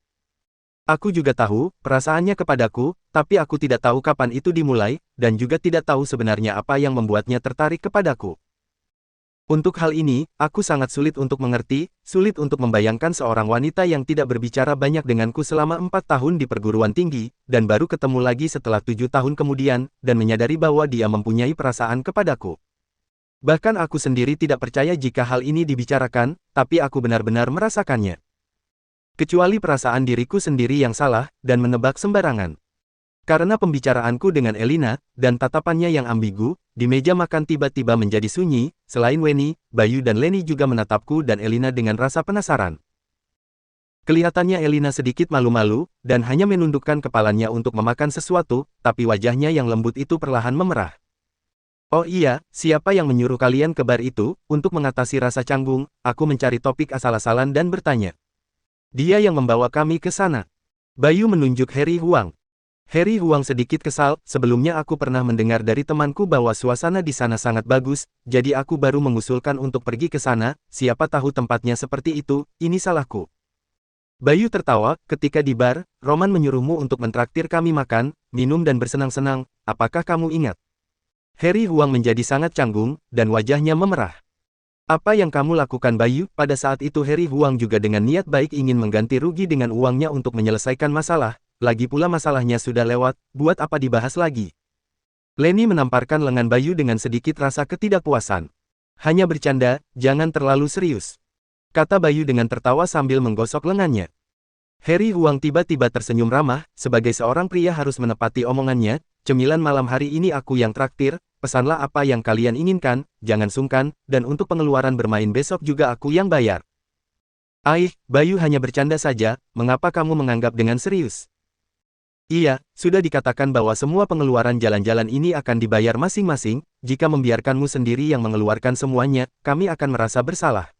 Aku juga tahu perasaannya kepadaku, tapi aku tidak tahu kapan itu dimulai, dan juga tidak tahu sebenarnya apa yang membuatnya tertarik kepadaku. Untuk hal ini, aku sangat sulit untuk mengerti, sulit untuk membayangkan seorang wanita yang tidak berbicara banyak denganku selama 4 tahun di perguruan tinggi, dan baru ketemu lagi setelah 7 tahun kemudian, dan menyadari bahwa dia mempunyai perasaan kepadaku. Bahkan aku sendiri tidak percaya jika hal ini dibicarakan, tapi aku benar-benar merasakannya. Kecuali perasaan diriku sendiri yang salah, dan menebak sembarangan. Karena pembicaraanku dengan Elina, dan tatapannya yang ambigu, di meja makan tiba-tiba menjadi sunyi, selain Weni, Bayu dan Leni juga menatapku dan Elina dengan rasa penasaran. Kelihatannya Elina sedikit malu-malu, dan hanya menundukkan kepalanya untuk memakan sesuatu, tapi wajahnya yang lembut itu perlahan memerah. Oh iya, siapa yang menyuruh kalian ke bar itu? Untuk mengatasi rasa canggung, aku mencari topik asal-asalan dan bertanya. Dia yang membawa kami ke sana. Bayu menunjuk Harry Huang. Harry Huang sedikit kesal, sebelumnya aku pernah mendengar dari temanku bahwa suasana di sana sangat bagus, jadi aku baru mengusulkan untuk pergi ke sana, siapa tahu tempatnya seperti itu, ini salahku. Bayu tertawa, ketika di bar, Roman menyuruhmu untuk mentraktir kami makan, minum dan bersenang-senang, apakah kamu ingat? Harry Huang menjadi sangat canggung, dan wajahnya memerah. Apa yang kamu lakukan Bayu? Pada saat itu Harry Huang juga dengan niat baik ingin mengganti rugi dengan uangnya untuk menyelesaikan masalah. Lagi pula masalahnya sudah lewat, buat apa dibahas lagi? Leni menamparkan lengan Bayu dengan sedikit rasa ketidakpuasan. Hanya bercanda, jangan terlalu serius. Kata Bayu dengan tertawa sambil menggosok lengannya. Harry Huang tiba-tiba tersenyum ramah, sebagai seorang pria harus menepati omongannya, cemilan malam hari ini aku yang traktir, pesanlah apa yang kalian inginkan, jangan sungkan, dan untuk pengeluaran bermain besok juga aku yang bayar. Aih, Bayu hanya bercanda saja, mengapa kamu menganggap dengan serius? Iya, sudah dikatakan bahwa semua pengeluaran jalan-jalan ini akan dibayar masing-masing, jika membiarkanmu sendiri yang mengeluarkan semuanya, kami akan merasa bersalah.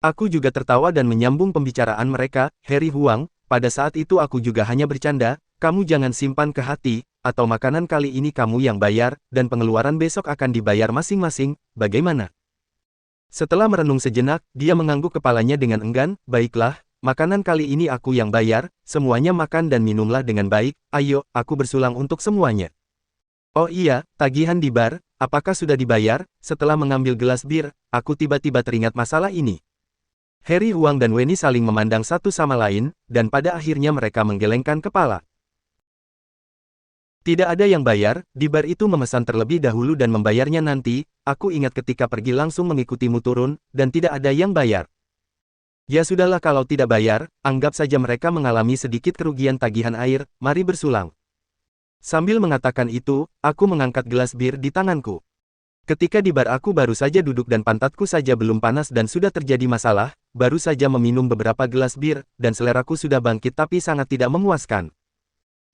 Aku juga tertawa dan menyambung pembicaraan mereka, Harry Huang, pada saat itu aku juga hanya bercanda, kamu jangan simpan ke hati, atau makanan kali ini kamu yang bayar, dan pengeluaran besok akan dibayar masing-masing, bagaimana? Setelah merenung sejenak, dia mengangguk kepalanya dengan enggan, baiklah. Makanan kali ini aku yang bayar, semuanya makan dan minumlah dengan baik, ayo, aku bersulang untuk semuanya. Oh iya, tagihan di bar, apakah sudah dibayar? Setelah mengambil gelas bir, aku tiba-tiba teringat masalah ini. Harry Huang dan Weni saling memandang satu sama lain, dan pada akhirnya mereka menggelengkan kepala. Tidak ada yang bayar, di bar itu memesan terlebih dahulu dan membayarnya nanti, aku ingat ketika pergi langsung mengikutimu turun, dan tidak ada yang bayar. Ya sudahlah kalau tidak bayar, anggap saja mereka mengalami sedikit kerugian tagihan air, mari bersulang. Sambil mengatakan itu, aku mengangkat gelas bir di tanganku. Ketika di bar aku baru saja duduk dan pantatku saja belum panas dan sudah terjadi masalah, baru saja meminum beberapa gelas bir, dan seleraku sudah bangkit tapi sangat tidak memuaskan.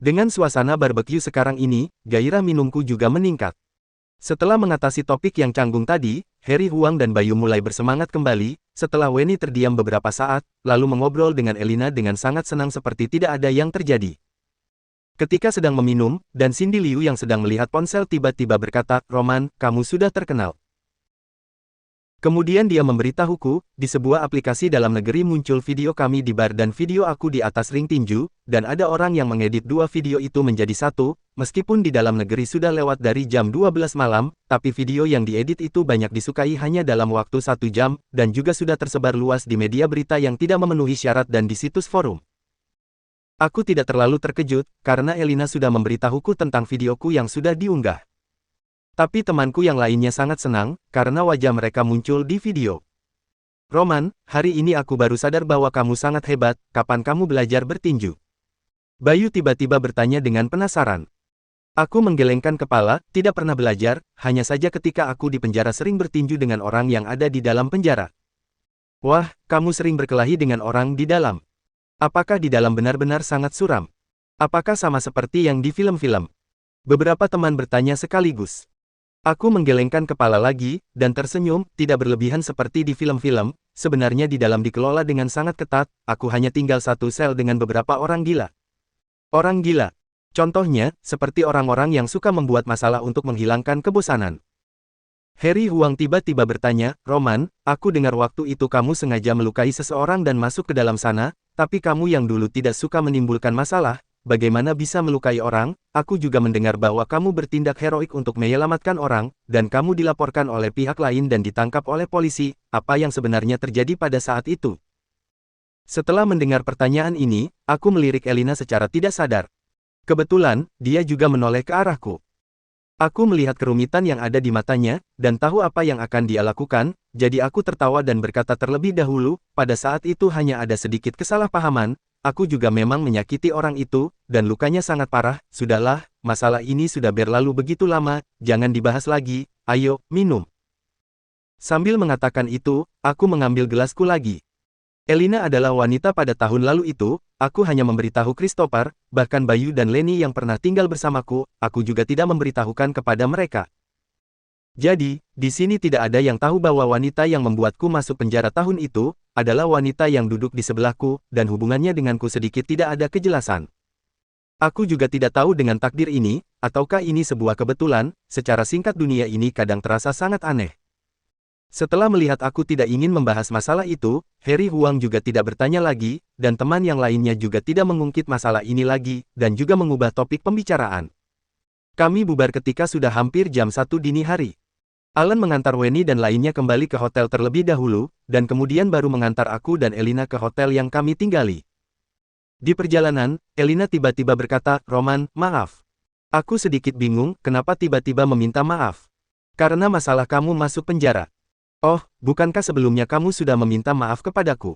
Dengan suasana barbecue sekarang ini, gairah minumku juga meningkat. Setelah mengatasi topik yang canggung tadi, Harry Huang dan Bayu mulai bersemangat kembali, setelah Weni terdiam beberapa saat, lalu mengobrol dengan Elina dengan sangat senang seperti tidak ada yang terjadi. Ketika sedang meminum, dan Cindy Liu yang sedang melihat ponsel tiba-tiba berkata, Roman, kamu sudah terkenal. Kemudian dia memberitahuku, di sebuah aplikasi dalam negeri muncul video kami di bar dan video aku di atas ring tinju, dan ada orang yang mengedit dua video itu menjadi satu, meskipun di dalam negeri sudah lewat dari jam 12 malam, tapi video yang diedit itu banyak disukai hanya dalam waktu 1 jam, dan juga sudah tersebar luas di media berita yang tidak memenuhi syarat dan di situs forum. Aku tidak terlalu terkejut, karena Elina sudah memberitahuku tentang videoku yang sudah diunggah. Tapi temanku yang lainnya sangat senang, karena wajah mereka muncul di video. Roman, hari ini aku baru sadar bahwa kamu sangat hebat, kapan kamu belajar bertinju? Bayu tiba-tiba bertanya dengan penasaran. Aku menggelengkan kepala, tidak pernah belajar, hanya saja ketika aku di penjara sering bertinju dengan orang yang ada di dalam penjara. Wah, kamu sering berkelahi dengan orang di dalam. Apakah di dalam benar-benar sangat suram? Apakah sama seperti yang di film-film? Beberapa teman bertanya sekaligus. Aku menggelengkan kepala lagi, dan tersenyum, tidak berlebihan seperti di film-film, sebenarnya di dalam dikelola dengan sangat ketat, aku hanya tinggal satu sel dengan beberapa orang gila. Orang gila. Contohnya, seperti orang-orang yang suka membuat masalah untuk menghilangkan kebosanan. Harry Huang tiba-tiba bertanya, Roman, aku dengar waktu itu kamu sengaja melukai seseorang dan masuk ke dalam sana, tapi kamu yang dulu tidak suka menimbulkan masalah, bagaimana bisa melukai orang? Aku juga mendengar bahwa kamu bertindak heroik untuk menyelamatkan orang, dan kamu dilaporkan oleh pihak lain dan ditangkap oleh polisi, apa yang sebenarnya terjadi pada saat itu? Setelah mendengar pertanyaan ini, aku melirik Elina secara tidak sadar. Kebetulan, dia juga menoleh ke arahku. Aku melihat kerumitan yang ada di matanya, dan tahu apa yang akan dia lakukan, jadi aku tertawa dan berkata terlebih dahulu, pada saat itu hanya ada sedikit kesalahpahaman, aku juga memang menyakiti orang itu, dan lukanya sangat parah. Sudahlah, masalah ini sudah berlalu begitu lama, jangan dibahas lagi, ayo, minum. Sambil mengatakan itu, aku mengambil gelasku lagi. Elina adalah wanita pada tahun lalu itu, aku hanya memberitahu Christopher, bahkan Bayu dan Lenny yang pernah tinggal bersamaku, aku juga tidak memberitahukan kepada mereka. Jadi, di sini tidak ada yang tahu bahwa wanita yang membuatku masuk penjara tahun itu, adalah wanita yang duduk di sebelahku, dan hubungannya denganku sedikit tidak ada kejelasan. Aku juga tidak tahu dengan takdir ini, ataukah ini sebuah kebetulan, secara singkat dunia ini kadang terasa sangat aneh. Setelah melihat aku tidak ingin membahas masalah itu, Harry Huang juga tidak bertanya lagi, dan teman yang lainnya juga tidak mengungkit masalah ini lagi, dan juga mengubah topik pembicaraan. Kami bubar ketika sudah hampir jam 1 dini hari. Alan mengantar Wenny dan lainnya kembali ke hotel terlebih dahulu, dan kemudian baru mengantar aku dan Elina ke hotel yang kami tinggali. Di perjalanan, Elina tiba-tiba berkata, "Roman, maaf. Aku sedikit bingung, kenapa tiba-tiba meminta maaf? Karena masalah kamu masuk penjara. Oh, bukankah sebelumnya kamu sudah meminta maaf kepadaku?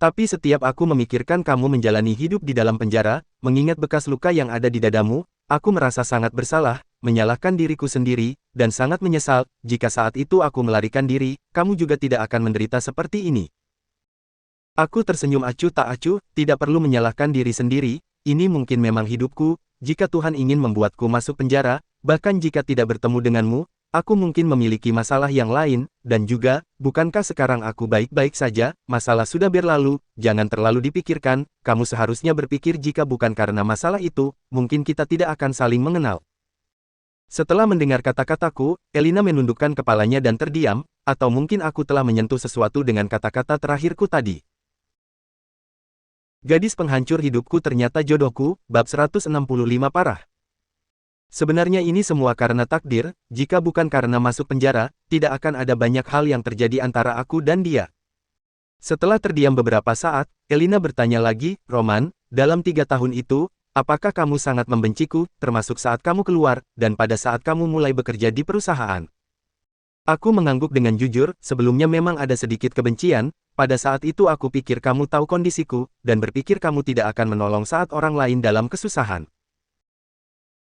Tapi setiap aku memikirkan kamu menjalani hidup di dalam penjara, mengingat bekas luka yang ada di dadamu, aku merasa sangat bersalah, menyalahkan diriku sendiri, dan sangat menyesal, jika saat itu aku melarikan diri, kamu juga tidak akan menderita seperti ini." Aku tersenyum acuh tak acuh, tidak perlu menyalahkan diri sendiri, ini mungkin memang hidupku, jika Tuhan ingin membuatku masuk penjara, bahkan jika tidak bertemu denganmu, aku mungkin memiliki masalah yang lain, dan juga, bukankah sekarang aku baik-baik saja, masalah sudah berlalu, jangan terlalu dipikirkan, kamu seharusnya berpikir jika bukan karena masalah itu, mungkin kita tidak akan saling mengenal. Setelah mendengar kata-kataku, Elina menundukkan kepalanya dan terdiam, atau mungkin aku telah menyentuh sesuatu dengan kata-kata terakhirku tadi. Gadis penghancur hidupku ternyata jodohku, bab 165 parah. Sebenarnya ini semua karena takdir, jika bukan karena masuk penjara, tidak akan ada banyak hal yang terjadi antara aku dan dia. Setelah terdiam beberapa saat, Elina bertanya lagi, "Roman, dalam 3 tahun itu, apakah kamu sangat membenciku, termasuk saat kamu keluar, dan pada saat kamu mulai bekerja di perusahaan?" Aku mengangguk dengan jujur, sebelumnya memang ada sedikit kebencian, pada saat itu aku pikir kamu tahu kondisiku, dan berpikir kamu tidak akan menolong saat orang lain dalam kesusahan.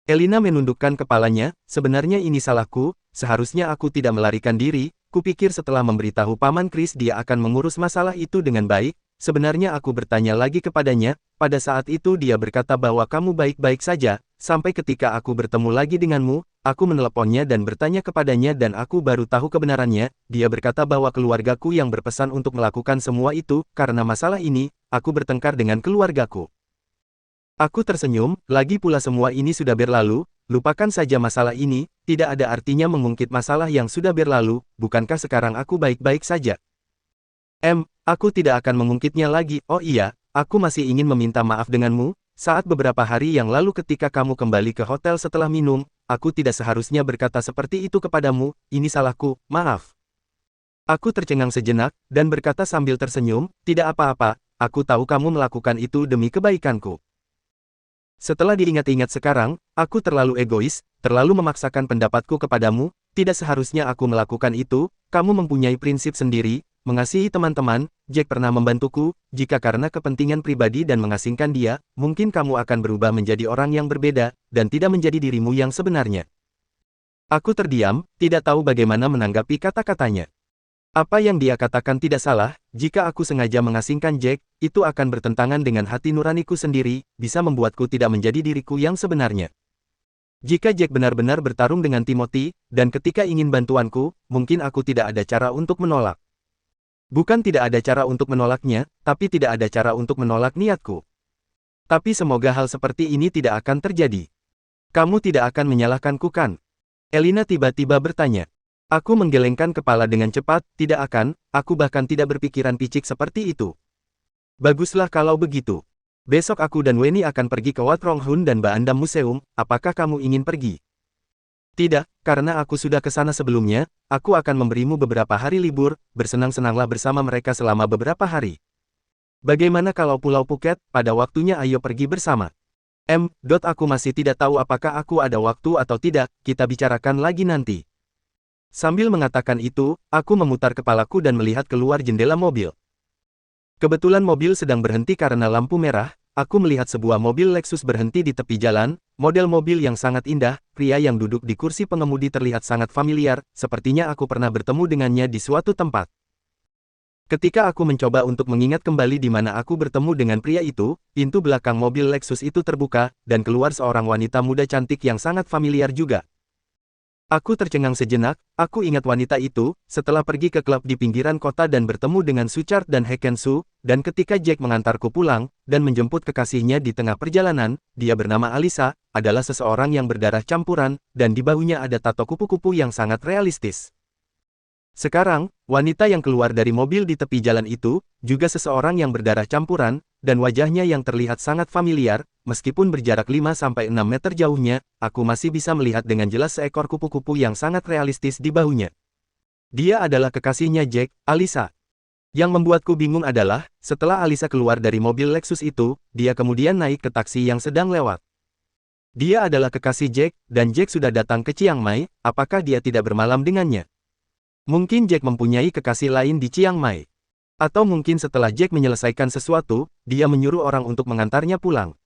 Elina menundukkan kepalanya, "Sebenarnya ini salahku, seharusnya aku tidak melarikan diri, kupikir setelah memberitahu Paman Chris dia akan mengurus masalah itu dengan baik, sebenarnya aku bertanya lagi kepadanya, pada saat itu dia berkata bahwa kamu baik-baik saja, sampai ketika aku bertemu lagi denganmu, aku meneleponnya dan bertanya kepadanya dan aku baru tahu kebenarannya, dia berkata bahwa keluargaku yang berpesan untuk melakukan semua itu, karena masalah ini, aku bertengkar dengan keluargaku." Aku tersenyum, lagi pula semua ini sudah berlalu, lupakan saja masalah ini, tidak ada artinya mengungkit masalah yang sudah berlalu, bukankah sekarang aku baik-baik saja? Aku tidak akan mengungkitnya lagi, oh iya, aku masih ingin meminta maaf denganmu, saat beberapa hari yang lalu ketika kamu kembali ke hotel setelah minum, aku tidak seharusnya berkata seperti itu kepadamu, ini salahku, maaf. Aku tercengang sejenak, dan berkata sambil tersenyum, tidak apa-apa, aku tahu kamu melakukan itu demi kebaikanku. Setelah diingat-ingat sekarang, aku terlalu egois, terlalu memaksakan pendapatku kepadamu, tidak seharusnya aku melakukan itu, kamu mempunyai prinsip sendiri, mengasihi teman-teman, Jack pernah membantuku, jika karena kepentingan pribadi dan mengasingkan dia, mungkin kamu akan berubah menjadi orang yang berbeda, dan tidak menjadi dirimu yang sebenarnya. Aku terdiam, tidak tahu bagaimana menanggapi kata-katanya. Apa yang dia katakan tidak salah, jika aku sengaja mengasingkan Jack, itu akan bertentangan dengan hati nuraniku sendiri, bisa membuatku tidak menjadi diriku yang sebenarnya. Jika Jack benar-benar bertarung dengan Timothy, dan ketika ingin bantuanku, mungkin aku tidak ada cara untuk menolak. Bukan tidak ada cara untuk menolaknya, tapi tidak ada cara untuk menolak niatku. Tapi semoga hal seperti ini tidak akan terjadi. Kamu tidak akan menyalahkanku kan? Elina tiba-tiba bertanya. Aku menggelengkan kepala dengan cepat, tidak akan, aku bahkan tidak berpikiran picik seperti itu. Baguslah kalau begitu. Besok aku dan Wenny akan pergi ke Wat Rong Hun dan Baandam Museum, apakah kamu ingin pergi? Tidak, karena aku sudah ke sana sebelumnya, aku akan memberimu beberapa hari libur, bersenang-senanglah bersama mereka selama beberapa hari. Bagaimana kalau Pulau Phuket, pada waktunya ayo pergi bersama. Aku masih tidak tahu apakah aku ada waktu atau tidak, kita bicarakan lagi nanti. Sambil mengatakan itu, aku memutar kepalaku dan melihat keluar jendela mobil. Kebetulan mobil sedang berhenti karena lampu merah, aku melihat sebuah mobil Lexus berhenti di tepi jalan, model mobil yang sangat indah, pria yang duduk di kursi pengemudi terlihat sangat familiar, sepertinya aku pernah bertemu dengannya di suatu tempat. Ketika aku mencoba untuk mengingat kembali di mana aku bertemu dengan pria itu, pintu belakang mobil Lexus itu terbuka, dan keluar seorang wanita muda cantik yang sangat familiar juga. Aku tercengang sejenak, aku ingat wanita itu, setelah pergi ke klub di pinggiran kota dan bertemu dengan Suchard dan Hekensu, dan ketika Jack mengantarku pulang, dan menjemput kekasihnya di tengah perjalanan, dia bernama Alisa, adalah seseorang yang berdarah campuran, dan di bahunya ada tato kupu-kupu yang sangat realistis. Sekarang, wanita yang keluar dari mobil di tepi jalan itu, juga seseorang yang berdarah campuran, dan wajahnya yang terlihat sangat familiar, meskipun berjarak 5-6 meter jauhnya, aku masih bisa melihat dengan jelas seekor kupu-kupu yang sangat realistis di bahunya. Dia adalah kekasihnya Jack, Alisa. Yang membuatku bingung adalah, setelah Alisa keluar dari mobil Lexus itu, dia kemudian naik ke taksi yang sedang lewat. Dia adalah kekasih Jack, dan Jack sudah datang ke Chiang Mai, apakah dia tidak bermalam dengannya? Mungkin Jack mempunyai kekasih lain di Chiang Mai. Atau mungkin setelah Jack menyelesaikan sesuatu, dia menyuruh orang untuk mengantarnya pulang.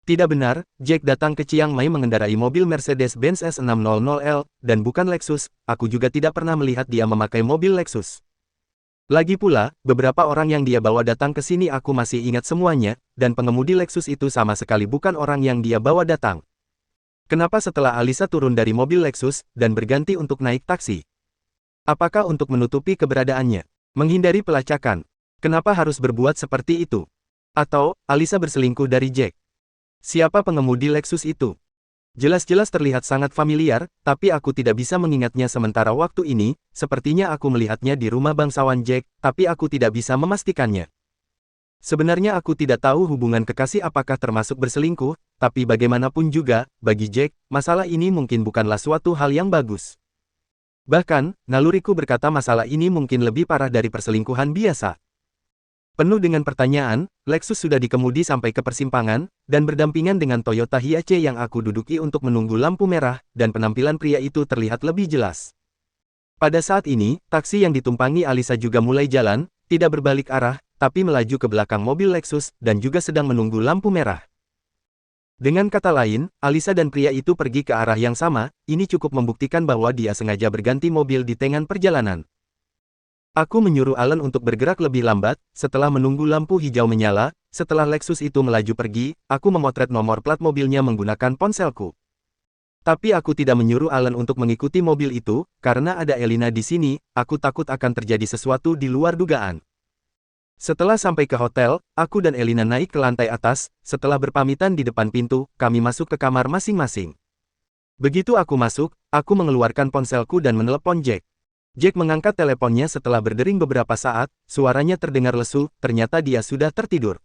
Tidak benar, Jack datang ke Chiang Mai mengendarai mobil Mercedes-Benz S600L, dan bukan Lexus, aku juga tidak pernah melihat dia memakai mobil Lexus. Lagi pula, beberapa orang yang dia bawa datang ke sini aku masih ingat semuanya, dan pengemudi Lexus itu sama sekali bukan orang yang dia bawa datang. Kenapa setelah Alisa turun dari mobil Lexus, dan berganti untuk naik taksi? Apakah untuk menutupi keberadaannya? Menghindari pelacakan? Kenapa harus berbuat seperti itu? Atau, Alisa berselingkuh dari Jack? Siapa pengemudi Lexus itu? Jelas-jelas terlihat sangat familiar, tapi aku tidak bisa mengingatnya sementara waktu ini, sepertinya aku melihatnya di rumah bangsawan Jack, tapi aku tidak bisa memastikannya. Sebenarnya aku tidak tahu hubungan kekasih apakah termasuk berselingkuh, tapi bagaimanapun juga, bagi Jack, masalah ini mungkin bukanlah suatu hal yang bagus. Bahkan, naluriku berkata masalah ini mungkin lebih parah dari perselingkuhan biasa. Penuh dengan pertanyaan, Lexus sudah dikemudi sampai ke persimpangan, dan berdampingan dengan Toyota Hiace yang aku duduki untuk menunggu lampu merah, dan penampilan pria itu terlihat lebih jelas. Pada saat ini, taksi yang ditumpangi Alisa juga mulai jalan, tidak berbalik arah, tapi melaju ke belakang mobil Lexus, dan juga sedang menunggu lampu merah. Dengan kata lain, Alisa dan pria itu pergi ke arah yang sama, ini cukup membuktikan bahwa dia sengaja berganti mobil di tengah perjalanan. Aku menyuruh Alan untuk bergerak lebih lambat, setelah menunggu lampu hijau menyala, setelah Lexus itu melaju pergi, aku memotret nomor plat mobilnya menggunakan ponselku. Tapi aku tidak menyuruh Alan untuk mengikuti mobil itu, karena ada Elina di sini, aku takut akan terjadi sesuatu di luar dugaan. Setelah sampai ke hotel, aku dan Elina naik ke lantai atas, setelah berpamitan di depan pintu, kami masuk ke kamar masing-masing. Begitu aku masuk, aku mengeluarkan ponselku dan menelepon Jack. Jack mengangkat teleponnya setelah berdering beberapa saat, suaranya terdengar lesu, ternyata dia sudah tertidur.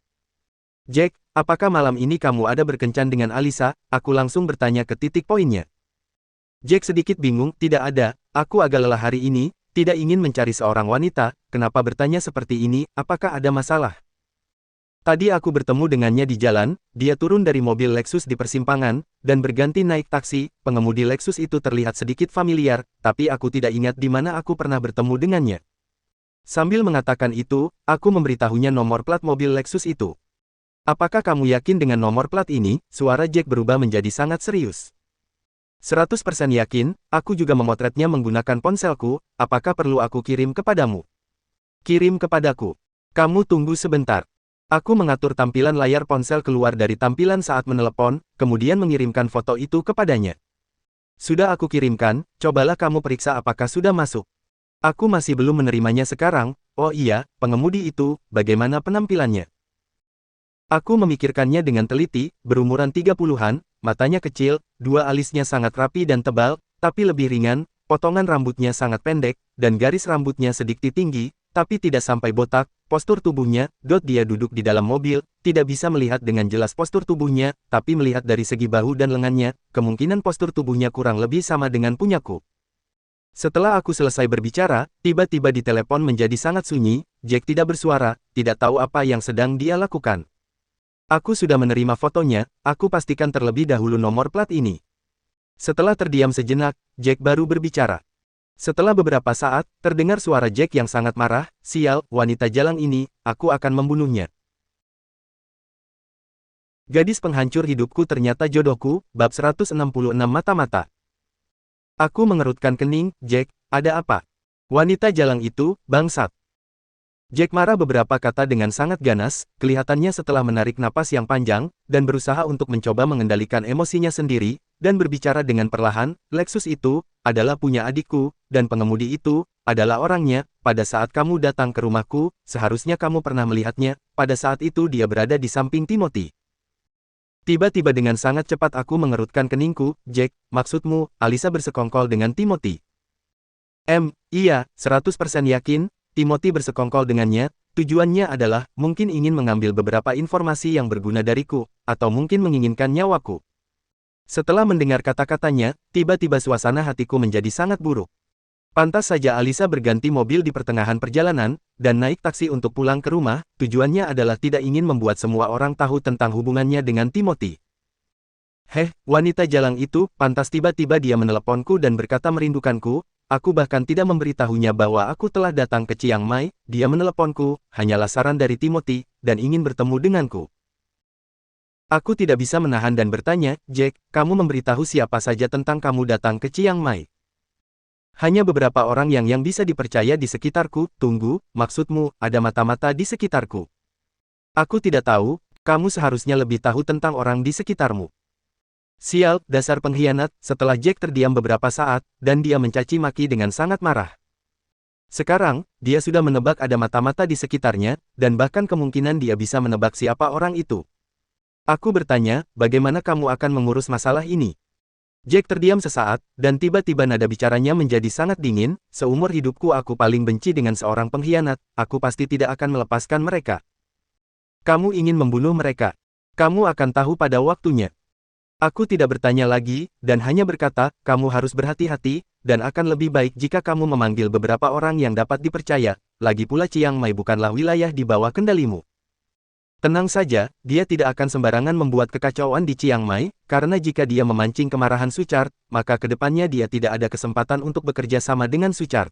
Jack, apakah malam ini kamu ada berkencan dengan Alisa? Aku langsung bertanya ke titik poinnya. Jack sedikit bingung, tidak ada, aku agak lelah hari ini. Tidak ingin mencari seorang wanita, kenapa bertanya seperti ini, apakah ada masalah? Tadi aku bertemu dengannya di jalan, dia turun dari mobil Lexus di persimpangan, dan berganti naik taksi, pengemudi Lexus itu terlihat sedikit familiar, tapi aku tidak ingat di mana aku pernah bertemu dengannya. Sambil mengatakan itu, aku memberitahunya nomor plat mobil Lexus itu. Apakah kamu yakin dengan nomor plat ini? Suara Jack berubah menjadi sangat serius. 100% yakin, aku juga memotretnya menggunakan ponselku, apakah perlu aku kirim kepadamu? Kirim kepadaku. Kamu tunggu sebentar. Aku mengatur tampilan layar ponsel keluar dari tampilan saat menelepon, kemudian mengirimkan foto itu kepadanya. Sudah aku kirimkan, cobalah kamu periksa apakah sudah masuk. Aku masih belum menerimanya sekarang, oh iya, pengemudi itu, bagaimana penampilannya? Aku memikirkannya dengan teliti, berumuran 30-an, matanya kecil, dua alisnya sangat rapi dan tebal, tapi lebih ringan, potongan rambutnya sangat pendek, dan garis rambutnya sedikit tinggi, tapi tidak sampai botak, postur tubuhnya, dia duduk di dalam mobil, tidak bisa melihat dengan jelas postur tubuhnya, tapi melihat dari segi bahu dan lengannya, kemungkinan postur tubuhnya kurang lebih sama dengan punyaku. Setelah aku selesai berbicara, tiba-tiba di telepon menjadi sangat sunyi, Jack tidak bersuara, tidak tahu apa yang sedang dia lakukan. Aku sudah menerima fotonya, aku pastikan terlebih dahulu nomor plat ini. Setelah terdiam sejenak, Jack baru berbicara. Setelah beberapa saat, terdengar suara Jack yang sangat marah, "Sial, wanita jalang ini, aku akan membunuhnya." Gadis penghancur hidupku ternyata jodohku, bab 166 mata-mata. Aku mengerutkan kening, "Jack, ada apa?" Wanita jalang itu, bangsat. Jack marah beberapa kata dengan sangat ganas, kelihatannya setelah menarik napas yang panjang, dan berusaha untuk mencoba mengendalikan emosinya sendiri, dan berbicara dengan perlahan, "Lexus itu, adalah punya adikku, dan pengemudi itu, adalah orangnya. Pada saat kamu datang ke rumahku, seharusnya kamu pernah melihatnya, pada saat itu dia berada di samping Timothy." Tiba-tiba dengan sangat cepat aku mengerutkan keningku, "Jack, maksudmu, Alisa bersekongkol dengan Timothy?" Iya, 100% yakin, Timothy bersekongkol dengannya, tujuannya adalah, mungkin ingin mengambil beberapa informasi yang berguna dariku, atau mungkin menginginkan nyawaku. Setelah mendengar kata-katanya, tiba-tiba suasana hatiku menjadi sangat buruk. Pantas saja Alisa berganti mobil di pertengahan perjalanan, dan naik taksi untuk pulang ke rumah, tujuannya adalah tidak ingin membuat semua orang tahu tentang hubungannya dengan Timothy. Wanita jalang itu, pantas tiba-tiba dia meneleponku dan berkata merindukanku. Aku bahkan tidak memberitahunya bahwa aku telah datang ke Chiang Mai, dia meneleponku, hanyalah saran dari Timothy, dan ingin bertemu denganku. Aku tidak bisa menahan dan bertanya, "Jack, kamu memberitahu siapa saja tentang kamu datang ke Chiang Mai?" "Hanya beberapa orang yang bisa dipercaya di sekitarku." "Tunggu, maksudmu, ada mata-mata di sekitarku?" "Aku tidak tahu, kamu seharusnya lebih tahu tentang orang di sekitarmu." "Sial, dasar pengkhianat." Setelah Jack terdiam beberapa saat, dan dia mencaci maki dengan sangat marah. Sekarang, dia sudah menebak ada mata-mata di sekitarnya, dan bahkan kemungkinan dia bisa menebak siapa orang itu. Aku bertanya, "Bagaimana kamu akan mengurus masalah ini?" Jack terdiam sesaat, dan tiba-tiba nada bicaranya menjadi sangat dingin. "Seumur hidupku aku paling benci dengan seorang pengkhianat, aku pasti tidak akan melepaskan mereka. Kamu ingin membunuh mereka. Kamu akan tahu pada waktunya." Aku tidak bertanya lagi, dan hanya berkata, "Kamu harus berhati-hati, dan akan lebih baik jika kamu memanggil beberapa orang yang dapat dipercaya, lagi pula Chiang Mai bukanlah wilayah di bawah kendalimu." Tenang saja, dia tidak akan sembarangan membuat kekacauan di Chiang Mai, karena jika dia memancing kemarahan Suchard, maka kedepannya dia tidak ada kesempatan untuk bekerja sama dengan Suchard.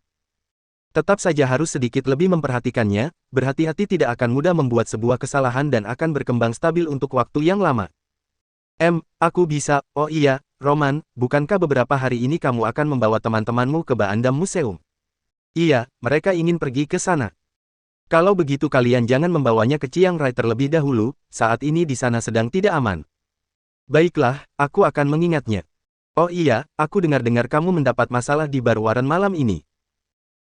Tetap saja harus sedikit lebih memperhatikannya, berhati-hati tidak akan mudah membuat sebuah kesalahan dan akan berkembang stabil untuk waktu yang lama. Aku bisa." "Oh iya, Roman, bukankah beberapa hari ini kamu akan membawa teman-temanmu ke Baandam Museum?" "Iya, mereka ingin pergi ke sana." "Kalau begitu kalian jangan membawanya ke Chiang Rai terlebih dahulu, saat ini di sana sedang tidak aman." "Baiklah, aku akan mengingatnya." "Oh iya, aku dengar-dengar kamu mendapat masalah di bar Warren malam ini."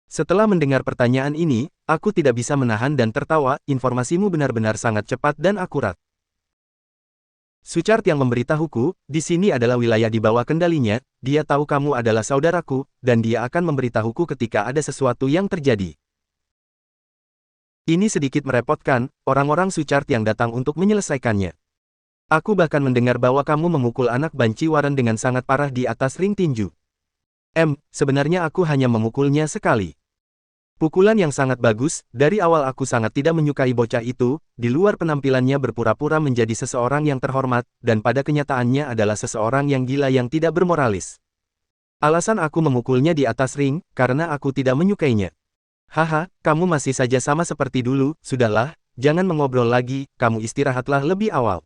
Setelah mendengar pertanyaan ini, aku tidak bisa menahan dan tertawa. "Informasimu benar-benar sangat cepat dan akurat. Suchard yang memberitahuku, di sini adalah wilayah di bawah kendalinya, dia tahu kamu adalah saudaraku, dan dia akan memberitahuku ketika ada sesuatu yang terjadi." Ini sedikit merepotkan, orang-orang Suchard yang datang untuk menyelesaikannya. Aku bahkan mendengar bahwa kamu memukul anak banci Warren dengan sangat parah di atas ring tinju. Sebenarnya aku hanya memukulnya sekali. Pukulan yang sangat bagus, dari awal aku sangat tidak menyukai bocah itu, di luar penampilannya berpura-pura menjadi seseorang yang terhormat, dan pada kenyataannya adalah seseorang yang gila yang tidak bermoralis. Alasan aku memukulnya di atas ring, karena aku tidak menyukainya. "Haha, kamu masih saja sama seperti dulu, sudahlah, jangan mengobrol lagi, kamu istirahatlah lebih awal."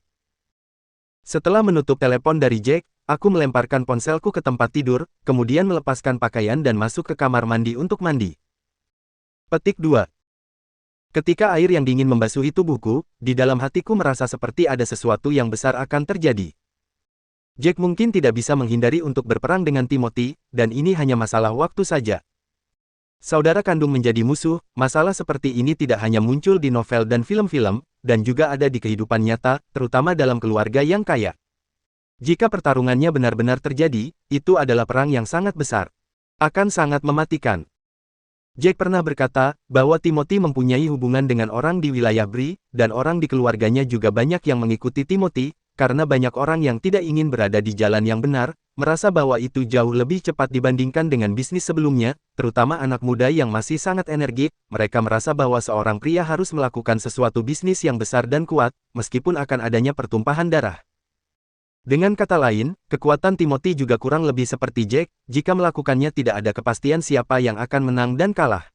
Setelah menutup telepon dari Jack, aku melemparkan ponselku ke tempat tidur, kemudian melepaskan pakaian dan masuk ke kamar mandi untuk mandi. Petik 2. Ketika air yang dingin membasuhi tubuhku, di dalam hatiku merasa seperti ada sesuatu yang besar akan terjadi. Jack mungkin tidak bisa menghindari untuk berperang dengan Timothy, dan ini hanya masalah waktu saja. Saudara kandung menjadi musuh, masalah seperti ini tidak hanya muncul di novel dan film-film, dan juga ada di kehidupan nyata, terutama dalam keluarga yang kaya. Jika pertarungannya benar-benar terjadi, itu adalah perang yang sangat besar. Akan sangat mematikan. Jack pernah berkata, bahwa Timothy mempunyai hubungan dengan orang di wilayah Bree, dan orang di keluarganya juga banyak yang mengikuti Timothy, karena banyak orang yang tidak ingin berada di jalan yang benar, merasa bahwa itu jauh lebih cepat dibandingkan dengan bisnis sebelumnya, terutama anak muda yang masih sangat energik, mereka merasa bahwa seorang pria harus melakukan sesuatu bisnis yang besar dan kuat, meskipun akan adanya pertumpahan darah. Dengan kata lain, kekuatan Timothy juga kurang lebih seperti Jack, jika melakukannya tidak ada kepastian siapa yang akan menang dan kalah.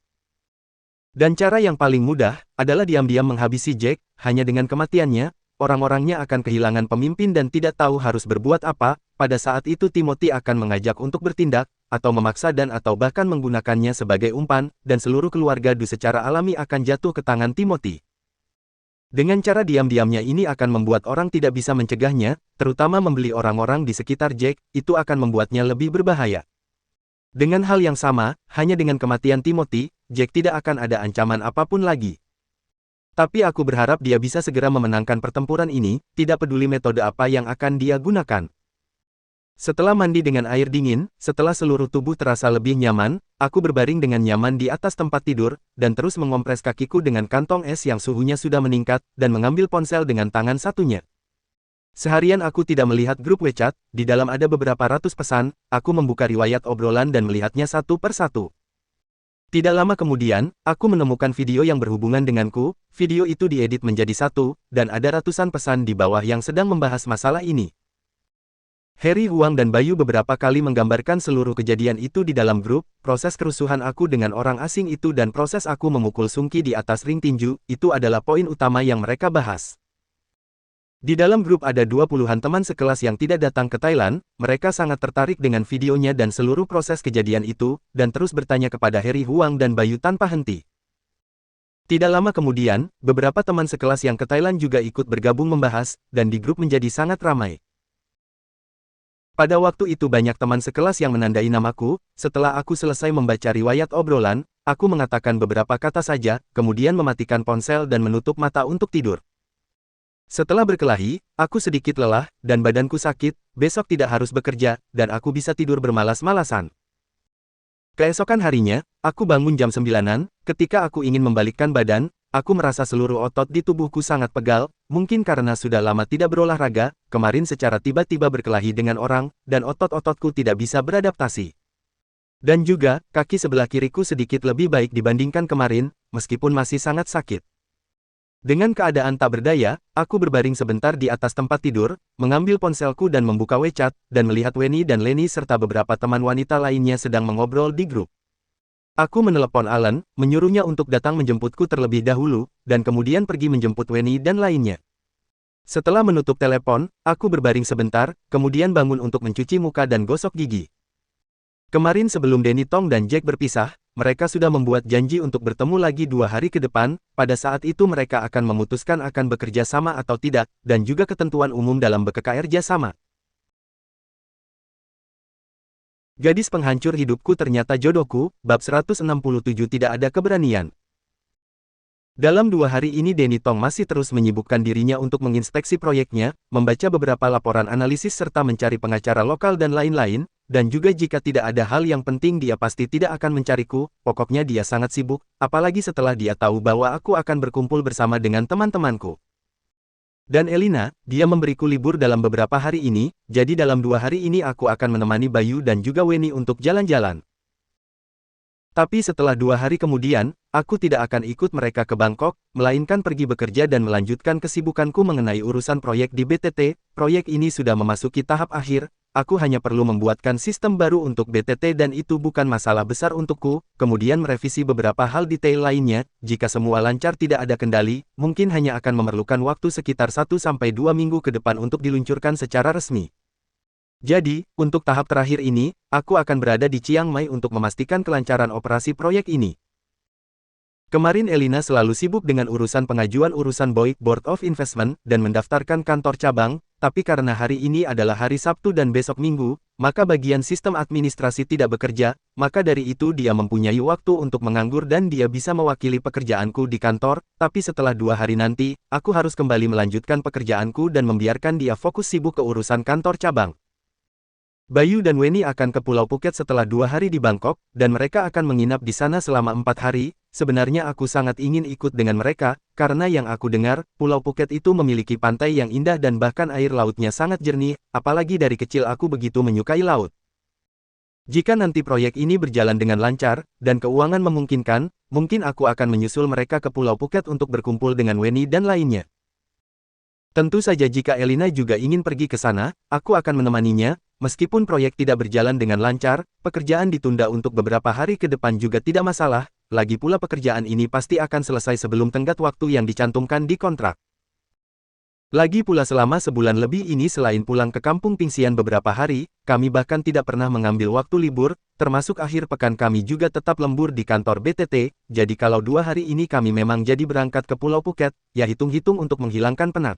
Dan cara yang paling mudah, adalah diam-diam menghabisi Jack, hanya dengan kematiannya, orang-orangnya akan kehilangan pemimpin dan tidak tahu harus berbuat apa, pada saat itu Timothy akan mengajak untuk bertindak, atau memaksa dan atau bahkan menggunakannya sebagai umpan, dan seluruh keluarga Du secara alami akan jatuh ke tangan Timothy. Dengan cara diam-diamnya ini akan membuat orang tidak bisa mencegahnya, terutama membeli orang-orang di sekitar Jack, itu akan membuatnya lebih berbahaya. Dengan hal yang sama, hanya dengan kematian Timothy, Jack tidak akan ada ancaman apapun lagi. Tapi aku berharap dia bisa segera memenangkan pertempuran ini, tidak peduli metode apa yang akan dia gunakan. Setelah mandi dengan air dingin, setelah seluruh tubuh terasa lebih nyaman, aku berbaring dengan nyaman di atas tempat tidur, dan terus mengompres kakiku dengan kantong es yang suhunya sudah meningkat, dan mengambil ponsel dengan tangan satunya. Seharian aku tidak melihat grup WeChat, di dalam ada beberapa ratus pesan, aku membuka riwayat obrolan dan melihatnya satu per satu. Tidak lama kemudian, aku menemukan video yang berhubungan denganku, video itu diedit menjadi satu, dan ada ratusan pesan di bawah yang sedang membahas masalah ini. Harry Huang dan Bayu beberapa kali menggambarkan seluruh kejadian itu di dalam grup, proses kerusuhan aku dengan orang asing itu dan proses aku memukul Sungki di atas ring tinju, itu adalah poin utama yang mereka bahas. Di dalam grup ada 20-an teman sekelas yang tidak datang ke Thailand, mereka sangat tertarik dengan videonya dan seluruh proses kejadian itu, dan terus bertanya kepada Harry Huang dan Bayu tanpa henti. Tidak lama kemudian, beberapa teman sekelas yang ke Thailand juga ikut bergabung membahas, dan di grup menjadi sangat ramai. Pada waktu itu banyak teman sekelas yang menandai namaku, setelah aku selesai membaca riwayat obrolan, aku mengatakan beberapa kata saja, kemudian mematikan ponsel dan menutup mata untuk tidur. Setelah berkelahi, aku sedikit lelah, dan badanku sakit, besok tidak harus bekerja, dan aku bisa tidur bermalas-malasan. Keesokan harinya, aku bangun jam 9-an, ketika aku ingin membalikkan badan, aku merasa seluruh otot di tubuhku sangat pegal, mungkin karena sudah lama tidak berolahraga, kemarin secara tiba-tiba berkelahi dengan orang, dan otot-ototku tidak bisa beradaptasi. Dan juga, kaki sebelah kiriku sedikit lebih baik dibandingkan kemarin, meskipun masih sangat sakit. Dengan keadaan tak berdaya, aku berbaring sebentar di atas tempat tidur, mengambil ponselku dan membuka WeChat, dan melihat Weni dan Leni serta beberapa teman wanita lainnya sedang mengobrol di grup. Aku menelepon Alan, menyuruhnya untuk datang menjemputku terlebih dahulu, dan kemudian pergi menjemput Weni dan lainnya. Setelah menutup telepon, aku berbaring sebentar, kemudian bangun untuk mencuci muka dan gosok gigi. Kemarin sebelum Danny Tong dan Jack berpisah, mereka sudah membuat janji untuk bertemu lagi 2 hari ke depan, pada saat itu mereka akan memutuskan akan bekerja sama atau tidak, dan juga ketentuan umum dalam bekerja sama. Gadis penghancur hidupku ternyata jodohku, bab 167 tidak ada keberanian. Dalam 2 hari ini Danny Tong masih terus menyibukkan dirinya untuk menginspeksi proyeknya, membaca beberapa laporan analisis serta mencari pengacara lokal dan lain-lain, dan juga jika tidak ada hal yang penting dia pasti tidak akan mencariku, pokoknya dia sangat sibuk, apalagi setelah dia tahu bahwa aku akan berkumpul bersama dengan teman-temanku. Dan Elina, dia memberiku libur dalam beberapa hari ini, jadi dalam 2 hari ini aku akan menemani Bayu dan juga Weni untuk jalan-jalan. Tapi setelah 2 hari kemudian, aku tidak akan ikut mereka ke Bangkok, melainkan pergi bekerja dan melanjutkan kesibukanku mengenai urusan proyek di BTT, proyek ini sudah memasuki tahap akhir, aku hanya perlu membuatkan sistem baru untuk BTT dan itu bukan masalah besar untukku, kemudian merevisi beberapa hal detail lainnya, jika semua lancar tidak ada kendali, mungkin hanya akan memerlukan waktu sekitar 1-2 minggu ke depan untuk diluncurkan secara resmi. Jadi, untuk tahap terakhir ini, aku akan berada di Chiang Mai untuk memastikan kelancaran operasi proyek ini. Kemarin Elina selalu sibuk dengan urusan pengajuan urusan Board of Investment dan mendaftarkan kantor cabang, tapi karena hari ini adalah hari Sabtu dan besok Minggu, maka bagian sistem administrasi tidak bekerja, maka dari itu dia mempunyai waktu untuk menganggur dan dia bisa mewakili pekerjaanku di kantor, tapi setelah 2 hari nanti, aku harus kembali melanjutkan pekerjaanku dan membiarkan dia fokus sibuk ke urusan kantor cabang. Bayu dan Weni akan ke Pulau Phuket setelah 2 hari di Bangkok, dan mereka akan menginap di sana selama 4 hari. Sebenarnya aku sangat ingin ikut dengan mereka, karena yang aku dengar, Pulau Phuket itu memiliki pantai yang indah dan bahkan air lautnya sangat jernih, apalagi dari kecil aku begitu menyukai laut. Jika nanti proyek ini berjalan dengan lancar, dan keuangan memungkinkan, mungkin aku akan menyusul mereka ke Pulau Phuket untuk berkumpul dengan Weni dan lainnya. Tentu saja jika Elina juga ingin pergi ke sana, aku akan menemaninya, meskipun proyek tidak berjalan dengan lancar, pekerjaan ditunda untuk beberapa hari ke depan juga tidak masalah, lagi pula pekerjaan ini pasti akan selesai sebelum tenggat waktu yang dicantumkan di kontrak. Lagi pula selama sebulan lebih ini selain pulang ke kampung Pingxian beberapa hari, kami bahkan tidak pernah mengambil waktu libur, termasuk akhir pekan kami juga tetap lembur di kantor BTT, jadi kalau 2 hari ini kami memang jadi berangkat ke Pulau Phuket, ya hitung-hitung untuk menghilangkan penat.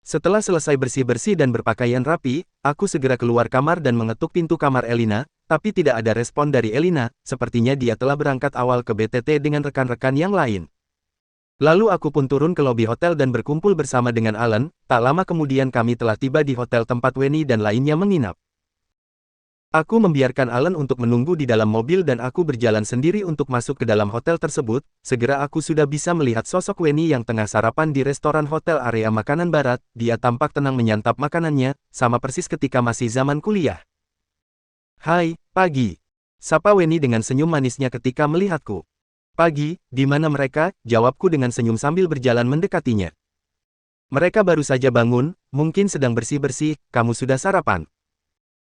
Setelah selesai bersih-bersih dan berpakaian rapi, aku segera keluar kamar dan mengetuk pintu kamar Elina, tapi tidak ada respon dari Elina, sepertinya dia telah berangkat awal ke BTT dengan rekan-rekan yang lain. Lalu aku pun turun ke lobi hotel dan berkumpul bersama dengan Alan, tak lama kemudian kami telah tiba di hotel tempat Wenny dan lainnya menginap. Aku membiarkan Alan untuk menunggu di dalam mobil dan aku berjalan sendiri untuk masuk ke dalam hotel tersebut, segera aku sudah bisa melihat sosok Wenny yang tengah sarapan di restoran hotel area makanan barat, dia tampak tenang menyantap makanannya, sama persis ketika masih zaman kuliah. "Hai, pagi," sapa Wenny dengan senyum manisnya ketika melihatku. "Pagi, di mana mereka?" jawabku dengan senyum sambil berjalan mendekatinya. "Mereka baru saja bangun, mungkin sedang bersih-bersih, kamu sudah sarapan?"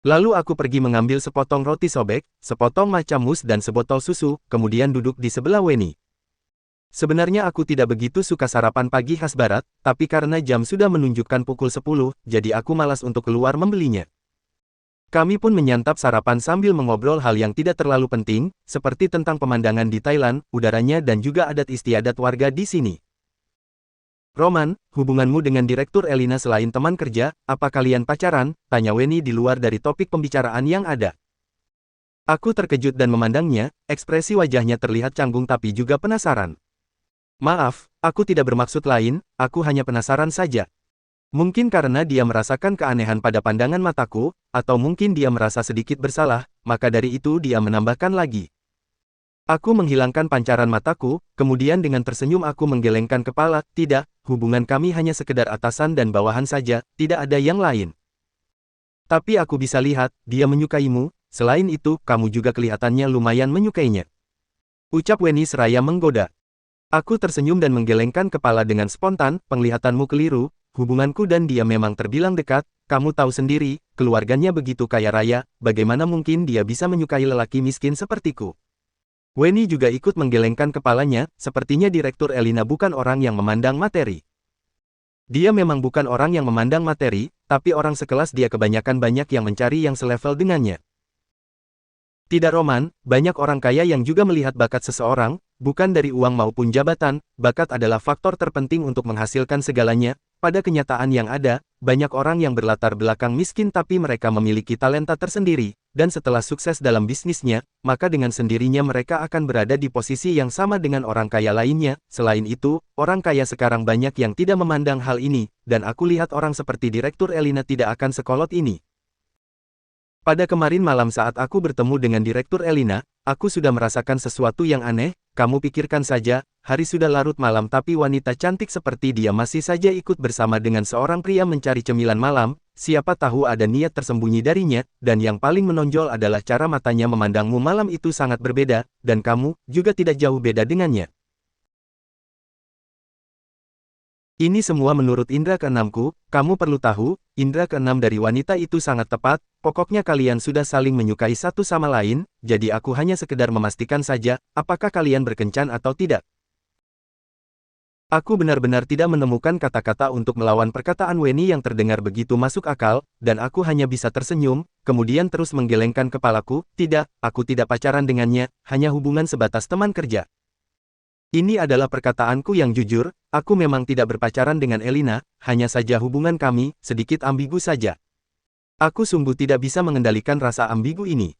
Lalu aku pergi mengambil sepotong roti sobek, sepotong matcha mousse dan sebotol susu, kemudian duduk di sebelah Wenny. Sebenarnya aku tidak begitu suka sarapan pagi khas barat, tapi karena jam sudah menunjukkan pukul 10, jadi aku malas untuk keluar membelinya. Kami pun menyantap sarapan sambil mengobrol hal yang tidak terlalu penting, seperti tentang pemandangan di Thailand, udaranya dan juga adat istiadat warga di sini. "Roman, hubunganmu dengan Direktur Elina selain teman kerja, apa kalian pacaran?" tanya Wenny di luar dari topik pembicaraan yang ada. Aku terkejut dan memandangnya, ekspresi wajahnya terlihat canggung tapi juga penasaran. "Maaf, aku tidak bermaksud lain, aku hanya penasaran saja." Mungkin karena dia merasakan keanehan pada pandangan mataku, atau mungkin dia merasa sedikit bersalah, maka dari itu dia menambahkan lagi. Aku menghilangkan pancaran mataku, kemudian dengan tersenyum aku menggelengkan kepala, "Tidak, hubungan kami hanya sekedar atasan dan bawahan saja, tidak ada yang lain. Tapi aku bisa lihat, dia menyukaimu, selain itu, kamu juga kelihatannya lumayan menyukainya," ucap Wenny seraya menggoda. Aku tersenyum dan menggelengkan kepala dengan spontan, "Penglihatanmu keliru. Hubunganku dan dia memang terbilang dekat, kamu tahu sendiri, keluarganya begitu kaya raya, bagaimana mungkin dia bisa menyukai lelaki miskin sepertiku?" Wenny juga ikut menggelengkan kepalanya, sepertinya Direktur Elina bukan orang yang memandang materi. Dia memang bukan orang yang memandang materi, tapi orang sekelas dia kebanyakan banyak yang mencari yang selevel dengannya. Tidak Roman, banyak orang kaya yang juga melihat bakat seseorang, bukan dari uang maupun jabatan, bakat adalah faktor terpenting untuk menghasilkan segalanya. Pada kenyataan yang ada, banyak orang yang berlatar belakang miskin tapi mereka memiliki talenta tersendiri, dan setelah sukses dalam bisnisnya, maka dengan sendirinya mereka akan berada di posisi yang sama dengan orang kaya lainnya. Selain itu, orang kaya sekarang banyak yang tidak memandang hal ini, dan aku lihat orang seperti Direktur Elina tidak akan sekolot ini. Pada kemarin malam saat aku bertemu dengan Direktur Elina, aku sudah merasakan sesuatu yang aneh. Kamu pikirkan saja, hari sudah larut malam tapi wanita cantik seperti dia masih saja ikut bersama dengan seorang pria mencari cemilan malam, siapa tahu ada niat tersembunyi darinya, dan yang paling menonjol adalah cara matanya memandangmu malam itu sangat berbeda, dan kamu juga tidak jauh beda dengannya. Ini semua menurut indera keenamku, kamu perlu tahu, indera keenam dari wanita itu sangat tepat, pokoknya kalian sudah saling menyukai satu sama lain, jadi aku hanya sekedar memastikan saja, apakah kalian berkencan atau tidak. Aku benar-benar tidak menemukan kata-kata untuk melawan perkataan Wenny yang terdengar begitu masuk akal, dan aku hanya bisa tersenyum, kemudian terus menggelengkan kepalaku, "Tidak, aku tidak pacaran dengannya, hanya hubungan sebatas teman kerja." Ini adalah perkataanku yang jujur, aku memang tidak berpacaran dengan Elina, hanya saja hubungan kami, sedikit ambigu saja. Aku sungguh tidak bisa mengendalikan rasa ambigu ini.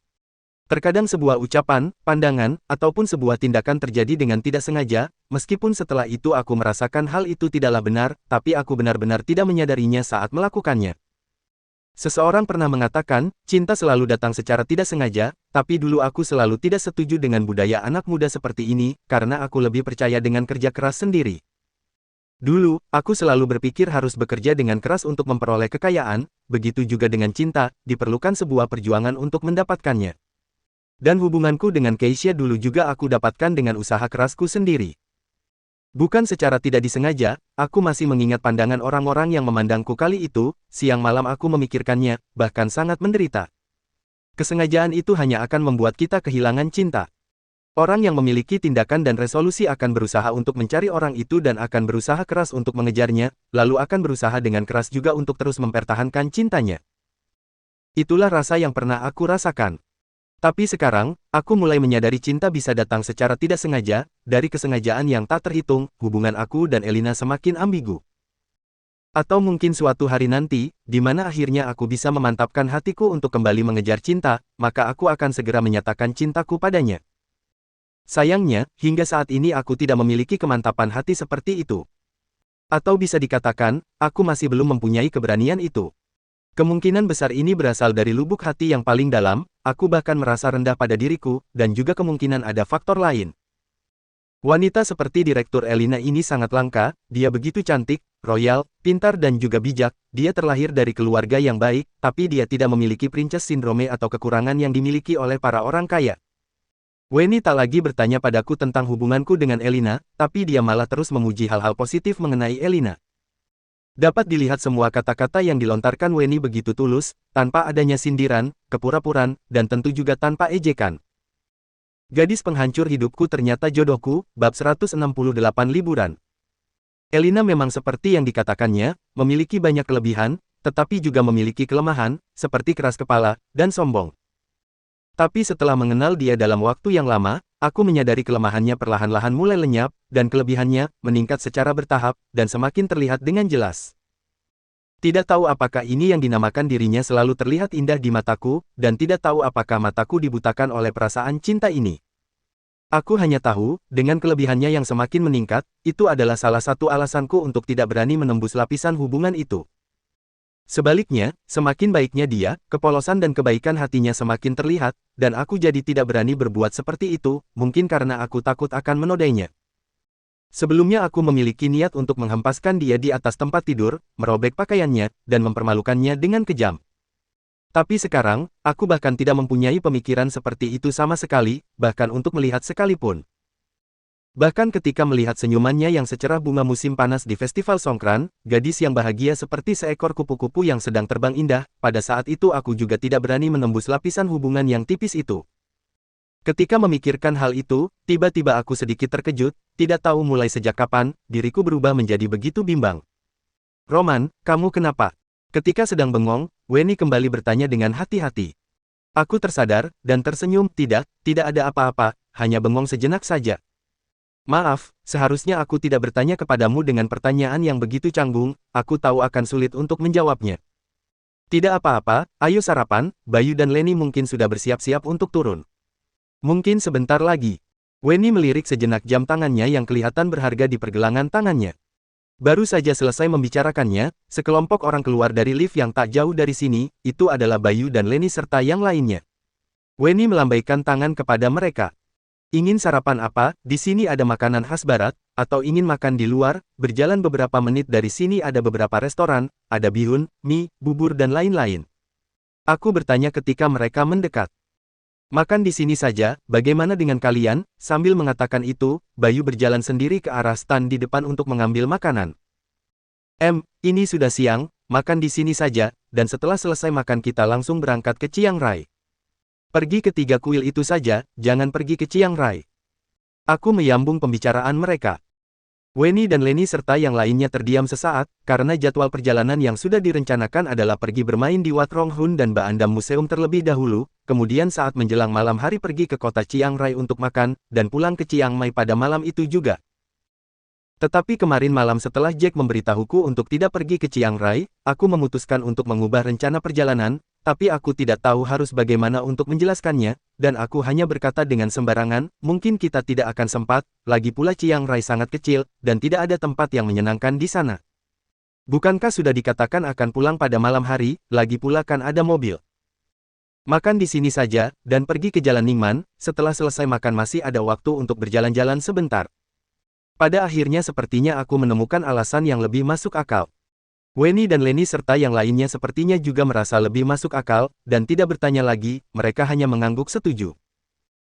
Terkadang sebuah ucapan, pandangan, ataupun sebuah tindakan terjadi dengan tidak sengaja, meskipun setelah itu aku merasakan hal itu tidaklah benar, tapi aku benar-benar tidak menyadarinya saat melakukannya. Seseorang pernah mengatakan, cinta selalu datang secara tidak sengaja, tapi dulu aku selalu tidak setuju dengan budaya anak muda seperti ini, karena aku lebih percaya dengan kerja keras sendiri. Dulu, aku selalu berpikir harus bekerja dengan keras untuk memperoleh kekayaan, begitu juga dengan cinta, diperlukan sebuah perjuangan untuk mendapatkannya. Dan hubunganku dengan Keisha dulu juga aku dapatkan dengan usaha kerasku sendiri. Bukan secara tidak disengaja, aku masih mengingat pandangan orang-orang yang memandangku kali itu, siang malam aku memikirkannya, bahkan sangat menderita. Kesengajaan itu hanya akan membuat kita kehilangan cinta. Orang yang memiliki tindakan dan resolusi akan berusaha untuk mencari orang itu dan akan berusaha keras untuk mengejarnya, lalu akan berusaha dengan keras juga untuk terus mempertahankan cintanya. Itulah rasa yang pernah aku rasakan. Tapi sekarang, aku mulai menyadari cinta bisa datang secara tidak sengaja, dari kesengajaan yang tak terhitung, hubungan aku dan Elina semakin ambigu. Atau mungkin suatu hari nanti, di mana akhirnya aku bisa memantapkan hatiku untuk kembali mengejar cinta, maka aku akan segera menyatakan cintaku padanya. Sayangnya, hingga saat ini aku tidak memiliki kemantapan hati seperti itu. Atau bisa dikatakan, aku masih belum mempunyai keberanian itu. Kemungkinan besar ini berasal dari lubuk hati yang paling dalam, aku bahkan merasa rendah pada diriku, dan juga kemungkinan ada faktor lain. Wanita seperti Direktur Elina ini sangat langka, dia begitu cantik, royal, pintar dan juga bijak, dia terlahir dari keluarga yang baik, tapi dia tidak memiliki princess syndrome atau kekurangan yang dimiliki oleh para orang kaya. Weni tak lagi bertanya padaku tentang hubunganku dengan Elina, tapi dia malah terus memuji hal-hal positif mengenai Elina. Dapat dilihat semua kata-kata yang dilontarkan Weni begitu tulus, tanpa adanya sindiran, kepura-puraan, dan tentu juga tanpa ejekan. Gadis penghancur hidupku ternyata jodohku, bab 168 liburan. Elina memang seperti yang dikatakannya, memiliki banyak kelebihan, tetapi juga memiliki kelemahan, seperti keras kepala, dan sombong. Tapi setelah mengenal dia dalam waktu yang lama, aku menyadari kelemahannya perlahan-lahan mulai lenyap, dan kelebihannya meningkat secara bertahap, dan semakin terlihat dengan jelas. Tidak tahu apakah ini yang dinamakan dirinya selalu terlihat indah di mataku, dan tidak tahu apakah mataku dibutakan oleh perasaan cinta ini. Aku hanya tahu, dengan kelebihannya yang semakin meningkat, itu adalah salah satu alasanku untuk tidak berani menembus lapisan hubungan itu. Sebaliknya, semakin baiknya dia, kepolosan dan kebaikan hatinya semakin terlihat, dan aku jadi tidak berani berbuat seperti itu, mungkin karena aku takut akan menodainya. Sebelumnya aku memiliki niat untuk menghempaskan dia di atas tempat tidur, merobek pakaiannya, dan mempermalukannya dengan kejam. Tapi sekarang, aku bahkan tidak mempunyai pemikiran seperti itu sama sekali, bahkan untuk melihat sekalipun. Bahkan ketika melihat senyumannya yang secerah bunga musim panas di festival Songkran, gadis yang bahagia seperti seekor kupu-kupu yang sedang terbang indah, pada saat itu aku juga tidak berani menembus lapisan hubungan yang tipis itu. Ketika memikirkan hal itu, tiba-tiba aku sedikit terkejut, tidak tahu mulai sejak kapan, diriku berubah menjadi begitu bimbang. Roman, kamu kenapa? Ketika sedang bengong, Weni kembali bertanya dengan hati-hati. Aku tersadar, dan tersenyum, tidak ada apa-apa, hanya bengong sejenak saja. Maaf, seharusnya aku tidak bertanya kepadamu dengan pertanyaan yang begitu canggung, aku tahu akan sulit untuk menjawabnya. Tidak apa-apa, ayo sarapan, Bayu dan Leni mungkin sudah bersiap-siap untuk turun. Mungkin sebentar lagi. Weni melirik sejenak jam tangannya yang kelihatan berharga di pergelangan tangannya. Baru saja selesai membicarakannya, sekelompok orang keluar dari lift yang tak jauh dari sini, itu adalah Bayu dan Leni serta yang lainnya. Weni melambaikan tangan kepada mereka. Ingin sarapan apa? Di sini ada makanan khas barat, atau ingin makan di luar? Berjalan beberapa menit dari sini ada beberapa restoran, ada bihun, mie, bubur dan lain-lain. Aku bertanya ketika mereka mendekat. Makan di sini saja, bagaimana dengan kalian? Sambil mengatakan itu, Bayu berjalan sendiri ke arah stand di depan untuk mengambil makanan. Ini sudah siang, makan di sini saja, dan setelah selesai makan kita langsung berangkat ke Chiang Rai. Pergi ke 3 kuil itu saja, jangan pergi ke Chiang Rai. Aku menyambung pembicaraan mereka. Weni dan Leni serta yang lainnya terdiam sesaat, karena jadwal perjalanan yang sudah direncanakan adalah pergi bermain di Wat Rong Hun dan Baandam Museum terlebih dahulu, kemudian saat menjelang malam hari pergi ke kota Chiang Rai untuk makan, dan pulang ke Chiang Mai pada malam itu juga. Tetapi kemarin malam setelah Jack memberitahuku untuk tidak pergi ke Chiang Rai, aku memutuskan untuk mengubah rencana perjalanan, tapi aku tidak tahu harus bagaimana untuk menjelaskannya, dan aku hanya berkata dengan sembarangan, mungkin kita tidak akan sempat, lagi pula Chiang Rai sangat kecil, dan tidak ada tempat yang menyenangkan di sana. Bukankah sudah dikatakan akan pulang pada malam hari, lagi pula kan ada mobil. Makan di sini saja, dan pergi ke Jalan Ningman, setelah selesai makan masih ada waktu untuk berjalan-jalan sebentar. Pada akhirnya sepertinya aku menemukan alasan yang lebih masuk akal. Weni dan Leni serta yang lainnya sepertinya juga merasa lebih masuk akal, dan tidak bertanya lagi, mereka hanya mengangguk setuju.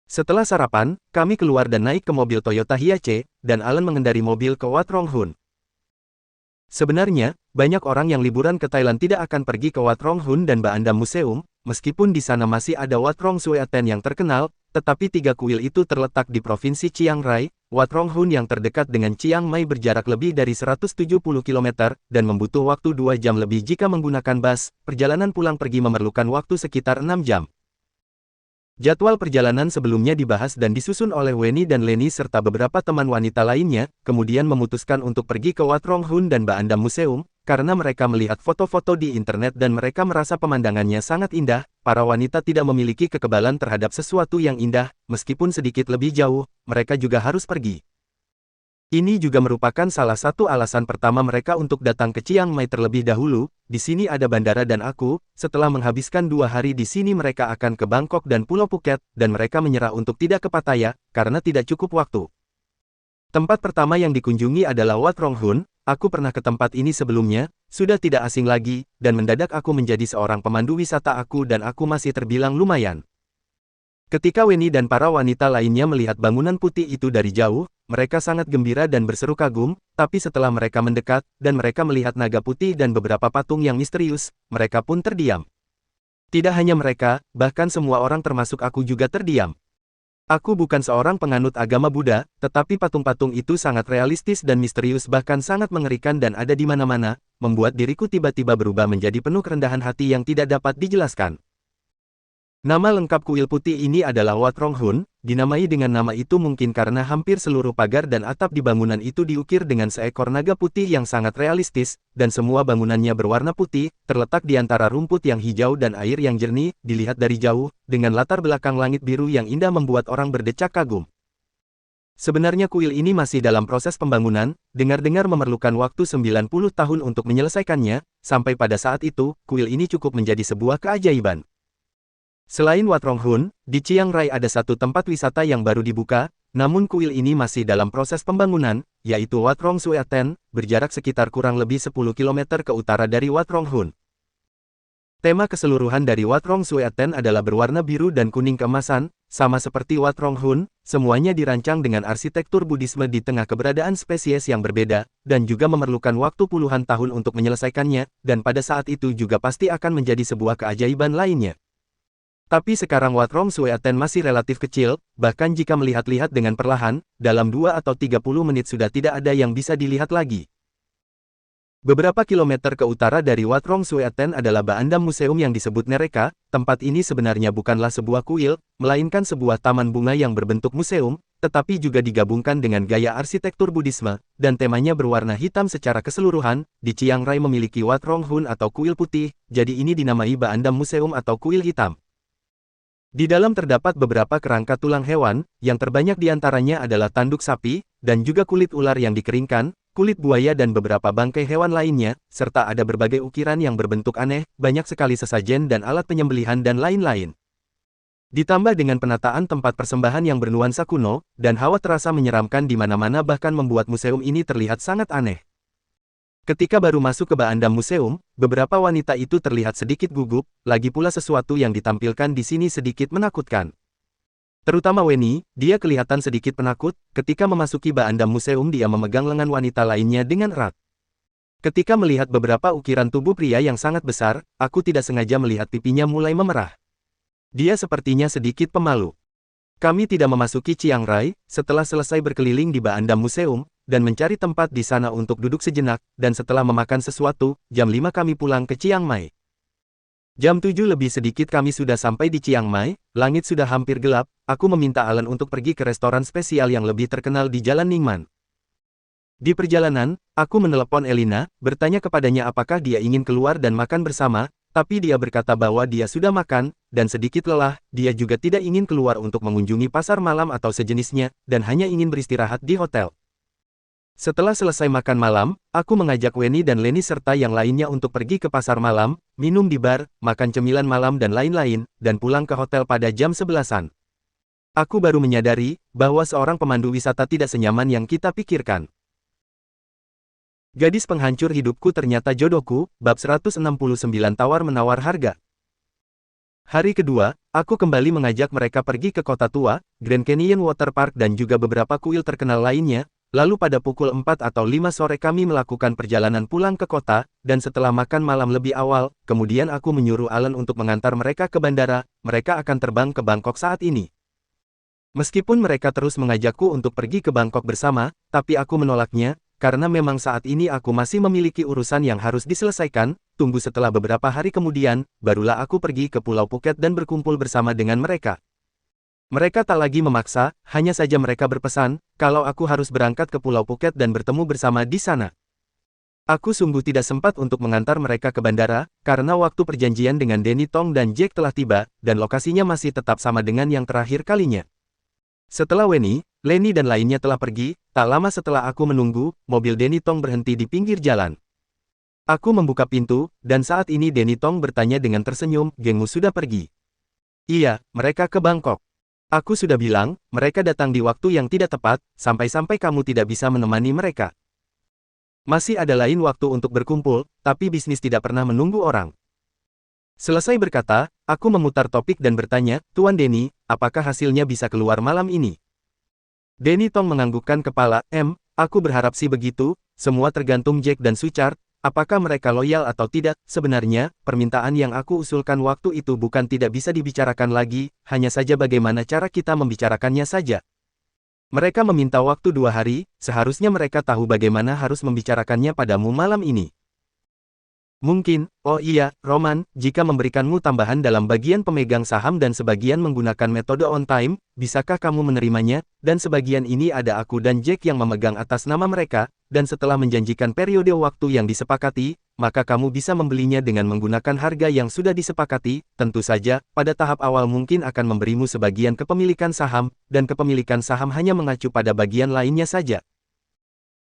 Setelah sarapan, kami keluar dan naik ke mobil Toyota Hiace, dan Alan mengendari mobil ke Wat Rong Hun. Sebenarnya, banyak orang yang liburan ke Thailand tidak akan pergi ke Wat Rong Hun dan Baandam Museum, meskipun di sana masih ada Wat Rong Sueaten yang terkenal, tetapi tiga kuil itu terletak di Provinsi Chiang Rai. Wat Rong Hun yang terdekat dengan Chiang Mai berjarak lebih dari 170 km, dan membutuh waktu 2 jam lebih jika menggunakan bus. Perjalanan pulang pergi memerlukan waktu sekitar 6 jam. Jadwal perjalanan sebelumnya dibahas dan disusun oleh Weni dan Leni serta beberapa teman wanita lainnya, kemudian memutuskan untuk pergi ke Wat Rong Hun dan Baandam Museum, karena mereka melihat foto-foto di internet dan mereka merasa pemandangannya sangat indah. Para wanita tidak memiliki kekebalan terhadap sesuatu yang indah, meskipun sedikit lebih jauh, mereka juga harus pergi. Ini juga merupakan salah satu alasan pertama mereka untuk datang ke Chiang Mai terlebih dahulu. Di sini ada bandara dan setelah menghabiskan 2 hari di sini mereka akan ke Bangkok dan Pulau Phuket, dan mereka menyerah untuk tidak ke Pattaya, karena tidak cukup waktu. Tempat pertama yang dikunjungi adalah Wat Rong Hun. Aku pernah ke tempat ini sebelumnya, sudah tidak asing lagi, dan mendadak aku menjadi seorang pemandu wisata dan aku masih terbilang lumayan. Ketika Weni dan para wanita lainnya melihat bangunan putih itu dari jauh, mereka sangat gembira dan berseru kagum, tapi setelah mereka mendekat, dan mereka melihat naga putih dan beberapa patung yang misterius, mereka pun terdiam. Tidak hanya mereka, bahkan semua orang termasuk aku juga terdiam. Aku bukan seorang penganut agama Buddha, tetapi patung-patung itu sangat realistis dan misterius bahkan sangat mengerikan dan ada di mana-mana, membuat diriku tiba-tiba berubah menjadi penuh kerendahan hati yang tidak dapat dijelaskan. Nama lengkap kuil putih ini adalah Wat Rong Hun. Dinamai dengan nama itu mungkin karena hampir seluruh pagar dan atap di bangunan itu diukir dengan seekor naga putih yang sangat realistis, dan semua bangunannya berwarna putih, terletak di antara rumput yang hijau dan air yang jernih, dilihat dari jauh, dengan latar belakang langit biru yang indah membuat orang berdecak kagum. Sebenarnya kuil ini masih dalam proses pembangunan, dengar-dengar memerlukan waktu 90 tahun untuk menyelesaikannya, sampai pada saat itu, kuil ini cukup menjadi sebuah keajaiban. Selain Wat Rong Hun, di Chiang Rai ada satu tempat wisata yang baru dibuka, namun kuil ini masih dalam proses pembangunan, yaitu Wat Rong Sueaten, berjarak sekitar kurang lebih 10 km ke utara dari Wat Rong Hun. Tema keseluruhan dari Wat Rong Sueaten adalah berwarna biru dan kuning keemasan, sama seperti Wat Rong Hun, semuanya dirancang dengan arsitektur Buddhisme di tengah keberadaan spesies yang berbeda, dan juga memerlukan waktu puluhan tahun untuk menyelesaikannya, dan pada saat itu juga pasti akan menjadi sebuah keajaiban lainnya. Tapi sekarang Wat Rong Sueaten masih relatif kecil, bahkan jika melihat-lihat dengan perlahan, dalam 2 atau 30 menit sudah tidak ada yang bisa dilihat lagi. Beberapa kilometer ke utara dari Wat Rong Sueaten adalah Baandam Museum yang disebut Nereka. Tempat ini sebenarnya bukanlah sebuah kuil, melainkan sebuah taman bunga yang berbentuk museum, tetapi juga digabungkan dengan gaya arsitektur Buddhisme, dan temanya berwarna hitam secara keseluruhan. Di Chiang Rai memiliki Wat Rong Hun atau kuil putih, jadi ini dinamai Baandam Museum atau kuil hitam. Di dalam terdapat beberapa kerangka tulang hewan, yang terbanyak diantaranya adalah tanduk sapi, dan juga kulit ular yang dikeringkan, kulit buaya dan beberapa bangkai hewan lainnya, serta ada berbagai ukiran yang berbentuk aneh, banyak sekali sesajen dan alat penyembelihan dan lain-lain. Ditambah dengan penataan tempat persembahan yang bernuansa kuno, dan hawa terasa menyeramkan di mana-mana bahkan membuat museum ini terlihat sangat aneh. Ketika baru masuk ke Baandam Museum, beberapa wanita itu terlihat sedikit gugup, lagi pula sesuatu yang ditampilkan di sini sedikit menakutkan. Terutama Weni, dia kelihatan sedikit penakut, ketika memasuki Baandam Museum dia memegang lengan wanita lainnya dengan erat. Ketika melihat beberapa ukiran tubuh pria yang sangat besar, aku tidak sengaja melihat pipinya mulai memerah. Dia sepertinya sedikit pemalu. Kami tidak memasuki Chiang Rai, setelah selesai berkeliling di Baandam Museum, dan mencari tempat di sana untuk duduk sejenak, dan setelah memakan sesuatu, jam 5 kami pulang ke Chiang Mai. Jam 7 lebih sedikit kami sudah sampai di Chiang Mai, langit sudah hampir gelap, aku meminta Alan untuk pergi ke restoran spesial yang lebih terkenal di Jalan Ningman. Di perjalanan, aku menelepon Elina, bertanya kepadanya apakah dia ingin keluar dan makan bersama, tapi dia berkata bahwa dia sudah makan, dan sedikit lelah, dia juga tidak ingin keluar untuk mengunjungi pasar malam atau sejenisnya, dan hanya ingin beristirahat di hotel. Setelah selesai makan malam, aku mengajak Weni dan Leni serta yang lainnya untuk pergi ke pasar malam, minum di bar, makan cemilan malam dan lain-lain, dan pulang ke hotel pada jam 11-an. Aku baru menyadari bahwa seorang pemandu wisata tidak senyaman yang kita pikirkan. Gadis penghancur hidupku ternyata jodohku, bab 169 tawar-menawar harga. Hari kedua, aku kembali mengajak mereka pergi ke kota tua, Grand Canyon Water Park dan juga beberapa kuil terkenal lainnya. Lalu pada pukul 4 atau 5 sore kami melakukan perjalanan pulang ke kota, dan setelah makan malam lebih awal, kemudian aku menyuruh Alan untuk mengantar mereka ke bandara. Mereka akan terbang ke Bangkok saat ini. Meskipun mereka terus mengajakku untuk pergi ke Bangkok bersama, tapi aku menolaknya, karena memang saat ini aku masih memiliki urusan yang harus diselesaikan. Tunggu setelah beberapa hari kemudian, barulah aku pergi ke Pulau Phuket dan berkumpul bersama dengan mereka. Mereka tak lagi memaksa, hanya saja mereka berpesan, kalau aku harus berangkat ke Pulau Phuket dan bertemu bersama di sana. Aku sungguh tidak sempat untuk mengantar mereka ke bandara, karena waktu perjanjian dengan Danny Tong dan Jack telah tiba, dan lokasinya masih tetap sama dengan yang terakhir kalinya. Setelah Wenny, Lenny dan lainnya telah pergi, tak lama setelah aku menunggu, mobil Danny Tong berhenti di pinggir jalan. Aku membuka pintu, dan saat ini Danny Tong bertanya dengan tersenyum, "Gengmu sudah pergi?" "Iya, mereka ke Bangkok." "Aku sudah bilang, mereka datang di waktu yang tidak tepat, sampai-sampai kamu tidak bisa menemani mereka." "Masih ada lain waktu untuk berkumpul, tapi bisnis tidak pernah menunggu orang." Selesai berkata, aku memutar topik dan bertanya, "Tuan Danny, apakah hasilnya bisa keluar malam ini?" Danny Tong menganggukkan kepala, Aku berharap sih begitu, semua tergantung Jack dan Suchard. Apakah mereka loyal atau tidak? Sebenarnya, permintaan yang aku usulkan waktu itu bukan tidak bisa dibicarakan lagi, hanya saja bagaimana cara kita membicarakannya saja. Mereka meminta waktu 2 hari, seharusnya mereka tahu bagaimana harus membicarakannya padamu malam ini. Mungkin, oh iya, Roman, jika memberikanmu tambahan dalam bagian pemegang saham dan sebagian menggunakan metode on time, bisakah kamu menerimanya? Dan sebagian ini ada aku dan Jack yang memegang atas nama mereka, dan setelah menjanjikan periode waktu yang disepakati, maka kamu bisa membelinya dengan menggunakan harga yang sudah disepakati. Tentu saja, pada tahap awal mungkin akan memberimu sebagian kepemilikan saham, dan kepemilikan saham hanya mengacu pada bagian lainnya saja.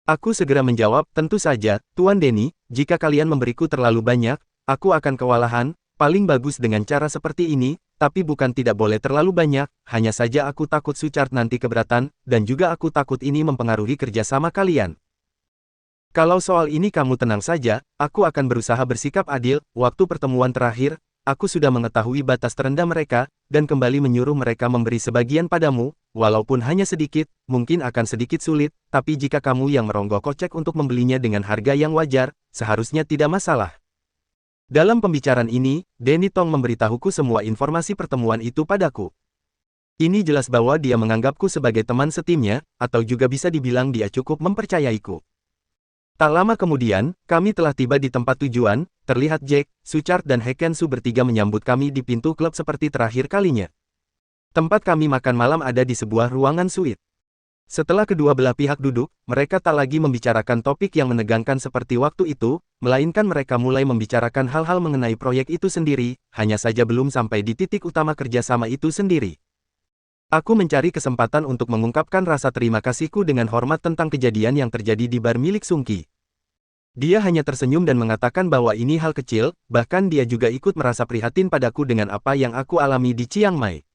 Aku segera menjawab, tentu saja, Tuan Danny, jika kalian memberiku terlalu banyak, aku akan kewalahan, paling bagus dengan cara seperti ini, tapi bukan tidak boleh terlalu banyak, hanya saja aku takut Suchard nanti keberatan, dan juga aku takut ini mempengaruhi kerjasama kalian. Kalau soal ini kamu tenang saja, aku akan berusaha bersikap adil. Waktu pertemuan terakhir, aku sudah mengetahui batas terendah mereka, dan kembali menyuruh mereka memberi sebagian padamu, walaupun hanya sedikit, mungkin akan sedikit sulit, tapi jika kamu yang merogoh kocek untuk membelinya dengan harga yang wajar, seharusnya tidak masalah. Dalam pembicaraan ini, Danny Tong memberitahuku semua informasi pertemuan itu padaku. Ini jelas bahwa dia menganggapku sebagai teman setimnya, atau juga bisa dibilang dia cukup mempercayaiku. Tak lama kemudian, kami telah tiba di tempat tujuan. Terlihat Jack, Suchard dan Hekensu bertiga menyambut kami di pintu klub seperti terakhir kalinya. Tempat kami makan malam ada di sebuah ruangan suite. Setelah kedua belah pihak duduk, mereka tak lagi membicarakan topik yang menegangkan seperti waktu itu, melainkan mereka mulai membicarakan hal-hal mengenai proyek itu sendiri, hanya saja belum sampai di titik utama kerjasama itu sendiri. Aku mencari kesempatan untuk mengungkapkan rasa terima kasihku dengan hormat tentang kejadian yang terjadi di bar milik Sungki. Dia hanya tersenyum dan mengatakan bahwa ini hal kecil, bahkan dia juga ikut merasa prihatin padaku dengan apa yang aku alami di Chiang Mai.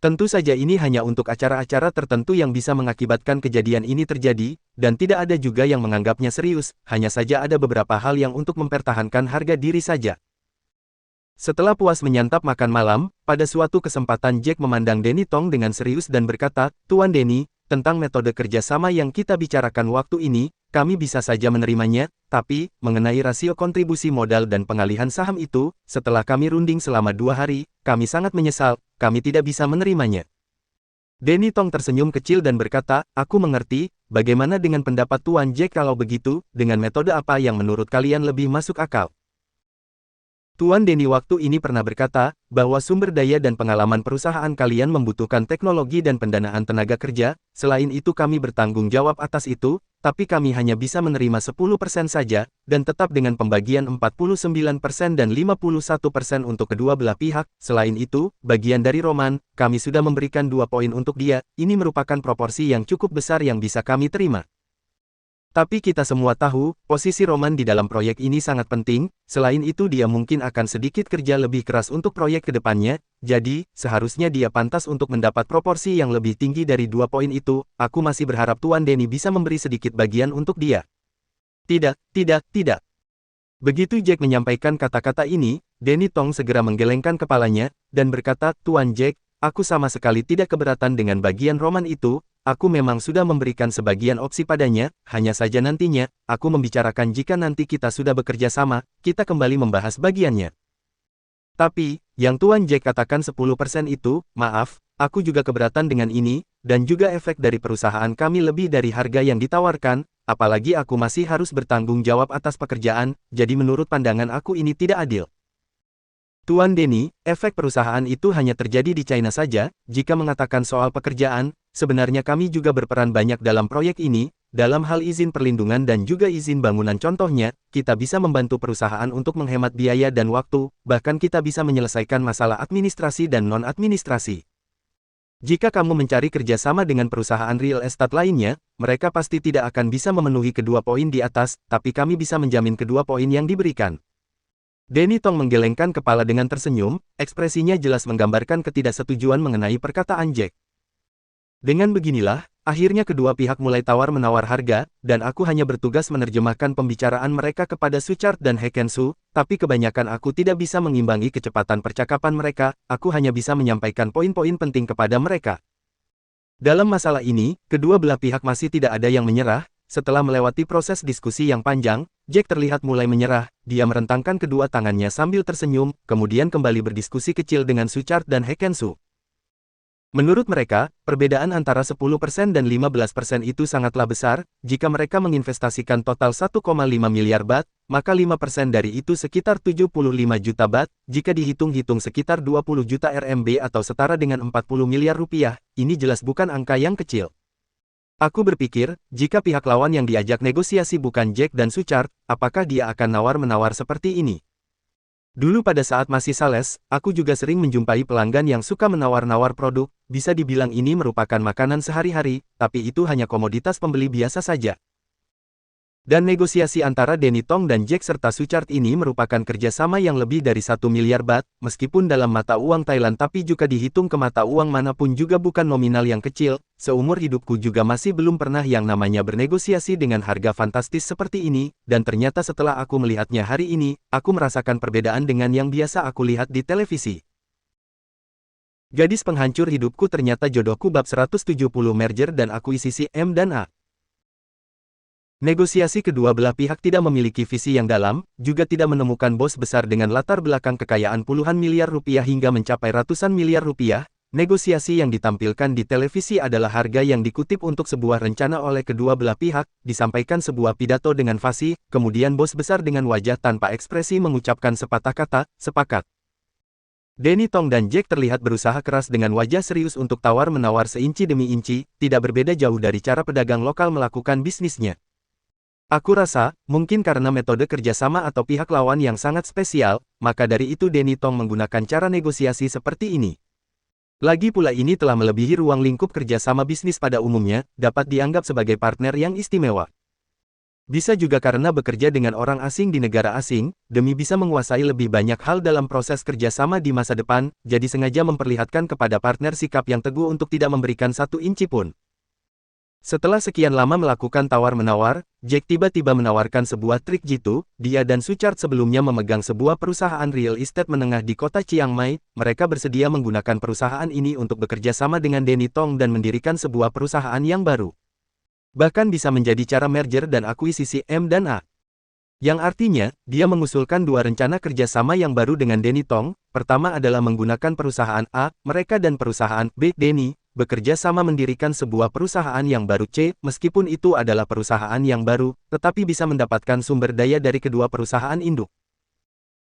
Tentu saja ini hanya untuk acara-acara tertentu yang bisa mengakibatkan kejadian ini terjadi, dan tidak ada juga yang menganggapnya serius, hanya saja ada beberapa hal yang untuk mempertahankan harga diri saja. Setelah puas menyantap makan malam, pada suatu kesempatan Jack memandang Danny Tong dengan serius dan berkata, "Tuan Danny, tentang metode kerjasama yang kita bicarakan waktu ini, kami bisa saja menerimanya, tapi, mengenai rasio kontribusi modal dan pengalihan saham itu, setelah kami runding selama 2 hari, kami sangat menyesal, kami tidak bisa menerimanya." Danny Tong tersenyum kecil dan berkata, "Aku mengerti, bagaimana dengan pendapat Tuan Jack kalau begitu, dengan metode apa yang menurut kalian lebih masuk akal?" Tuan Danny waktu ini pernah berkata, bahwa sumber daya dan pengalaman perusahaan kalian membutuhkan teknologi dan pendanaan tenaga kerja, selain itu kami bertanggung jawab atas itu, tapi kami hanya bisa menerima 10% saja, dan tetap dengan pembagian 49% dan 51% untuk kedua belah pihak. Selain itu, bagian dari Roman, kami sudah memberikan 2 poin untuk dia, ini merupakan proporsi yang cukup besar yang bisa kami terima. Tapi kita semua tahu, posisi Roman di dalam proyek ini sangat penting, selain itu dia mungkin akan sedikit kerja lebih keras untuk proyek ke depannya, jadi, seharusnya dia pantas untuk mendapat proporsi yang lebih tinggi dari 2 poin itu. Aku masih berharap Tuan Danny bisa memberi sedikit bagian untuk dia. Tidak. Begitu Jack menyampaikan kata-kata ini, Danny Tong segera menggelengkan kepalanya, dan berkata, Tuan Jack, aku sama sekali tidak keberatan dengan bagian roman itu, aku memang sudah memberikan sebagian opsi padanya, hanya saja nantinya, aku membicarakan jika nanti kita sudah bekerja sama, kita kembali membahas bagiannya. Tapi, yang Tuan Jack katakan 10% itu, maaf, aku juga keberatan dengan ini, dan juga efek dari perusahaan kami lebih dari harga yang ditawarkan, apalagi aku masih harus bertanggung jawab atas pekerjaan, jadi menurut pandangan aku ini tidak adil. Tuan Danny, efek perusahaan itu hanya terjadi di China saja, jika mengatakan soal pekerjaan, sebenarnya kami juga berperan banyak dalam proyek ini, dalam hal izin perlindungan dan juga izin bangunan contohnya, kita bisa membantu perusahaan untuk menghemat biaya dan waktu, bahkan kita bisa menyelesaikan masalah administrasi dan non-administrasi. Jika kamu mencari kerjasama dengan perusahaan real estate lainnya, mereka pasti tidak akan bisa memenuhi kedua poin di atas, tapi kami bisa menjamin kedua poin yang diberikan. Danny Tong menggelengkan kepala dengan tersenyum, ekspresinya jelas menggambarkan ketidaksetujuan mengenai perkataan Jack. Dengan beginilah, akhirnya kedua pihak mulai tawar-menawar harga, dan aku hanya bertugas menerjemahkan pembicaraan mereka kepada Suchard dan Hekensu, tapi kebanyakan aku tidak bisa mengimbangi kecepatan percakapan mereka, aku hanya bisa menyampaikan poin-poin penting kepada mereka. Dalam masalah ini, kedua belah pihak masih tidak ada yang menyerah. Setelah melewati proses diskusi yang panjang, Jack terlihat mulai menyerah, dia merentangkan kedua tangannya sambil tersenyum, kemudian kembali berdiskusi kecil dengan Suchard dan Hekensu. Menurut mereka, perbedaan antara 10% dan 15% itu sangatlah besar, jika mereka menginvestasikan total 1,5 miliar bat, maka 5% dari itu sekitar 75 juta bat, jika dihitung-hitung sekitar 20 juta RMB atau setara dengan 40 miliar rupiah, ini jelas bukan angka yang kecil. Aku berpikir, jika pihak lawan yang diajak negosiasi bukan Jack dan Suchard, apakah dia akan nawar-menawar seperti ini? Dulu pada saat masih sales, aku juga sering menjumpai pelanggan yang suka menawar-nawar produk, bisa dibilang ini merupakan makanan sehari-hari, tapi itu hanya komoditas pembeli biasa saja. Dan negosiasi antara Danny Tong dan Jack serta Suchard ini merupakan kerjasama yang lebih dari 1 miliar bat, meskipun dalam mata uang Thailand tapi juga dihitung ke mata uang manapun juga bukan nominal yang kecil, seumur hidupku juga masih belum pernah yang namanya bernegosiasi dengan harga fantastis seperti ini, dan ternyata setelah aku melihatnya hari ini, aku merasakan perbedaan dengan yang biasa aku lihat di televisi. Gadis penghancur hidupku ternyata jodohku bab 170 merger dan akuisisi M dan A. Negosiasi kedua belah pihak tidak memiliki visi yang dalam, juga tidak menemukan bos besar dengan latar belakang kekayaan puluhan miliar rupiah hingga mencapai ratusan miliar rupiah. Negosiasi yang ditampilkan di televisi adalah harga yang dikutip untuk sebuah rencana oleh kedua belah pihak, disampaikan sebuah pidato dengan fasih, kemudian bos besar dengan wajah tanpa ekspresi mengucapkan sepatah kata, sepakat. Danny Tong dan Jack terlihat berusaha keras dengan wajah serius untuk tawar-menawar seinci demi inci, tidak berbeda jauh dari cara pedagang lokal melakukan bisnisnya. Aku rasa, mungkin karena metode kerjasama atau pihak lawan yang sangat spesial, maka dari itu Danny Tong menggunakan cara negosiasi seperti ini. Lagi pula ini telah melebihi ruang lingkup kerjasama bisnis pada umumnya, dapat dianggap sebagai partner yang istimewa. Bisa juga karena bekerja dengan orang asing di negara asing, demi bisa menguasai lebih banyak hal dalam proses kerjasama di masa depan, jadi sengaja memperlihatkan kepada partner sikap yang teguh untuk tidak memberikan 1 inci pun. Setelah sekian lama melakukan tawar-menawar, Jack tiba-tiba menawarkan sebuah trik jitu. Dia dan Suchard sebelumnya memegang sebuah perusahaan real estate menengah di kota Chiang Mai. Mereka bersedia menggunakan perusahaan ini untuk bekerja sama dengan Danny Tong dan mendirikan sebuah perusahaan yang baru. Bahkan bisa menjadi cara merger dan akuisisi M dan A. Yang artinya, dia mengusulkan dua rencana kerjasama yang baru dengan Danny Tong. Pertama adalah menggunakan perusahaan A, mereka dan perusahaan B, Danny, bekerja sama mendirikan sebuah perusahaan yang baru C, meskipun itu adalah perusahaan yang baru, tetapi bisa mendapatkan sumber daya dari kedua perusahaan induk.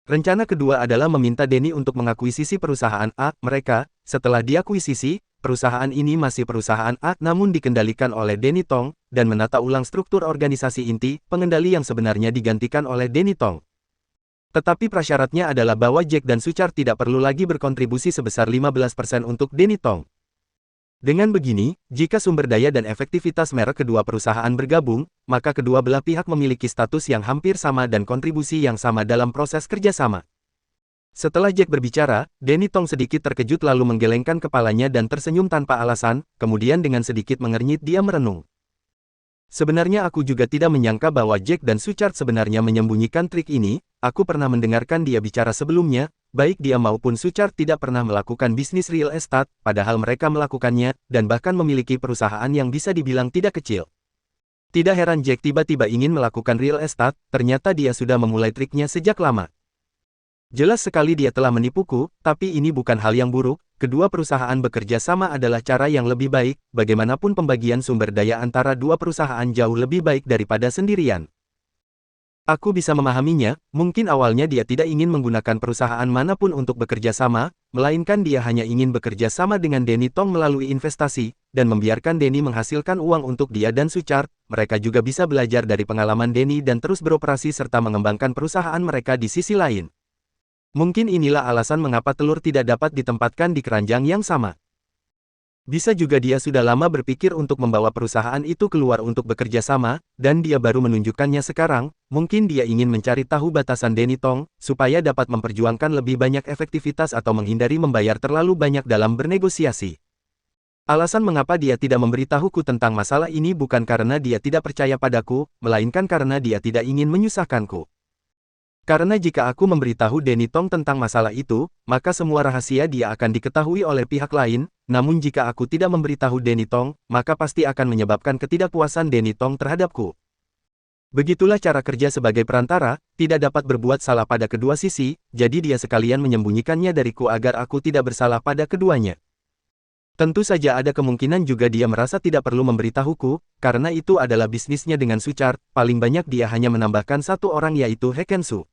Rencana kedua adalah meminta Danny untuk mengakuisisi perusahaan A, mereka. Setelah diakuisisi, perusahaan ini masih perusahaan A, namun dikendalikan oleh Danny Tong, dan menata ulang struktur organisasi inti, pengendali yang sebenarnya digantikan oleh Danny Tong. Tetapi prasyaratnya adalah bahwa Jack dan Suchard tidak perlu lagi berkontribusi sebesar 15% untuk Danny Tong. Dengan begini, jika sumber daya dan efektivitas merek kedua perusahaan bergabung, maka kedua belah pihak memiliki status yang hampir sama dan kontribusi yang sama dalam proses kerjasama. Setelah Jack berbicara, Danny Tong sedikit terkejut lalu menggelengkan kepalanya dan tersenyum tanpa alasan, kemudian dengan sedikit mengernyit dia merenung. Sebenarnya aku juga tidak menyangka bahwa Jack dan Suchard sebenarnya menyembunyikan trik ini. Aku pernah mendengarkan dia bicara sebelumnya, baik dia maupun Suchard tidak pernah melakukan bisnis real estate, padahal mereka melakukannya, dan bahkan memiliki perusahaan yang bisa dibilang tidak kecil. Tidak heran Jack tiba-tiba ingin melakukan real estate, ternyata dia sudah memulai triknya sejak lama. Jelas sekali dia telah menipuku, tapi ini bukan hal yang buruk. Kedua perusahaan bekerja sama adalah cara yang lebih baik, bagaimanapun pembagian sumber daya antara dua perusahaan jauh lebih baik daripada sendirian. Aku bisa memahaminya, mungkin awalnya dia tidak ingin menggunakan perusahaan manapun untuk bekerja sama, melainkan dia hanya ingin bekerja sama dengan Danny Tong melalui investasi, dan membiarkan Danny menghasilkan uang untuk dia dan Suchard. Mereka juga bisa belajar dari pengalaman Danny dan terus beroperasi serta mengembangkan perusahaan mereka di sisi lain. Mungkin inilah alasan mengapa telur tidak dapat ditempatkan di keranjang yang sama. Bisa juga dia sudah lama berpikir untuk membawa perusahaan itu keluar untuk bekerja sama, dan dia baru menunjukkannya sekarang. Mungkin dia ingin mencari tahu batasan Danny Tong, supaya dapat memperjuangkan lebih banyak efektivitas atau menghindari membayar terlalu banyak dalam bernegosiasi. Alasan mengapa dia tidak memberitahuku tentang masalah ini bukan karena dia tidak percaya padaku, melainkan karena dia tidak ingin menyusahkanku. Karena jika aku memberitahu Danny Tong tentang masalah itu, maka semua rahasia dia akan diketahui oleh pihak lain, namun jika aku tidak memberitahu Danny Tong, maka pasti akan menyebabkan ketidakpuasan Danny Tong terhadapku. Begitulah cara kerja sebagai perantara, tidak dapat berbuat salah pada kedua sisi, jadi dia sekalian menyembunyikannya dariku agar aku tidak bersalah pada keduanya. Tentu saja ada kemungkinan juga dia merasa tidak perlu memberitahuku, karena itu adalah bisnisnya dengan Suchard, paling banyak dia hanya menambahkan satu orang yaitu Hekensu.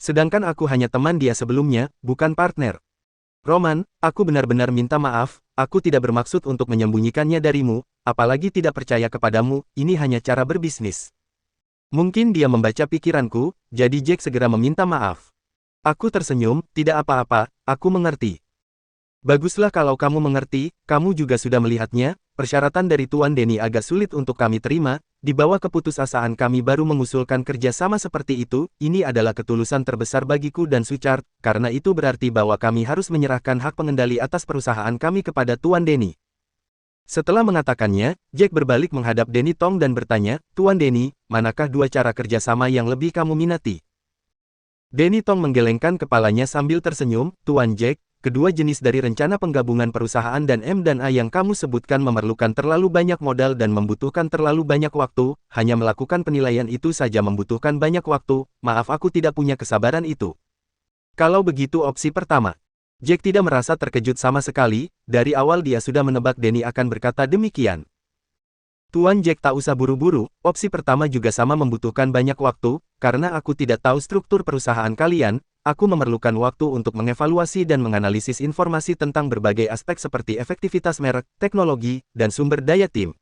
Sedangkan aku hanya teman dia sebelumnya, bukan partner. Roman, aku benar-benar minta maaf, aku tidak bermaksud untuk menyembunyikannya darimu, apalagi tidak percaya kepadamu, ini hanya cara berbisnis. Mungkin dia membaca pikiranku, jadi Jack segera meminta maaf. Aku tersenyum, tidak apa-apa, aku mengerti. Baguslah kalau kamu mengerti, kamu juga sudah melihatnya, persyaratan dari Tuan Danny agak sulit untuk kami terima, di bawah keputusasaan kami baru mengusulkan kerja sama seperti itu, ini adalah ketulusan terbesar bagiku dan Suchard, karena itu berarti bahwa kami harus menyerahkan hak pengendali atas perusahaan kami kepada Tuan Danny. Setelah mengatakannya, Jack berbalik menghadap Danny Tong dan bertanya, Tuan Danny, manakah dua cara kerjasama yang lebih kamu minati? Danny Tong menggelengkan kepalanya sambil tersenyum, Tuan Jack, kedua jenis dari rencana penggabungan perusahaan dan M&A yang kamu sebutkan memerlukan terlalu banyak modal dan membutuhkan terlalu banyak waktu, hanya melakukan penilaian itu saja membutuhkan banyak waktu, maaf aku tidak punya kesabaran itu. Kalau begitu opsi pertama. Jack tidak merasa terkejut sama sekali, dari awal dia sudah menebak Danny akan berkata demikian. Tuan Jack tak usah buru-buru, opsi pertama juga sama membutuhkan banyak waktu, karena aku tidak tahu struktur perusahaan kalian, aku memerlukan waktu untuk mengevaluasi dan menganalisis informasi tentang berbagai aspek seperti efektivitas merek, teknologi, dan sumber daya tim.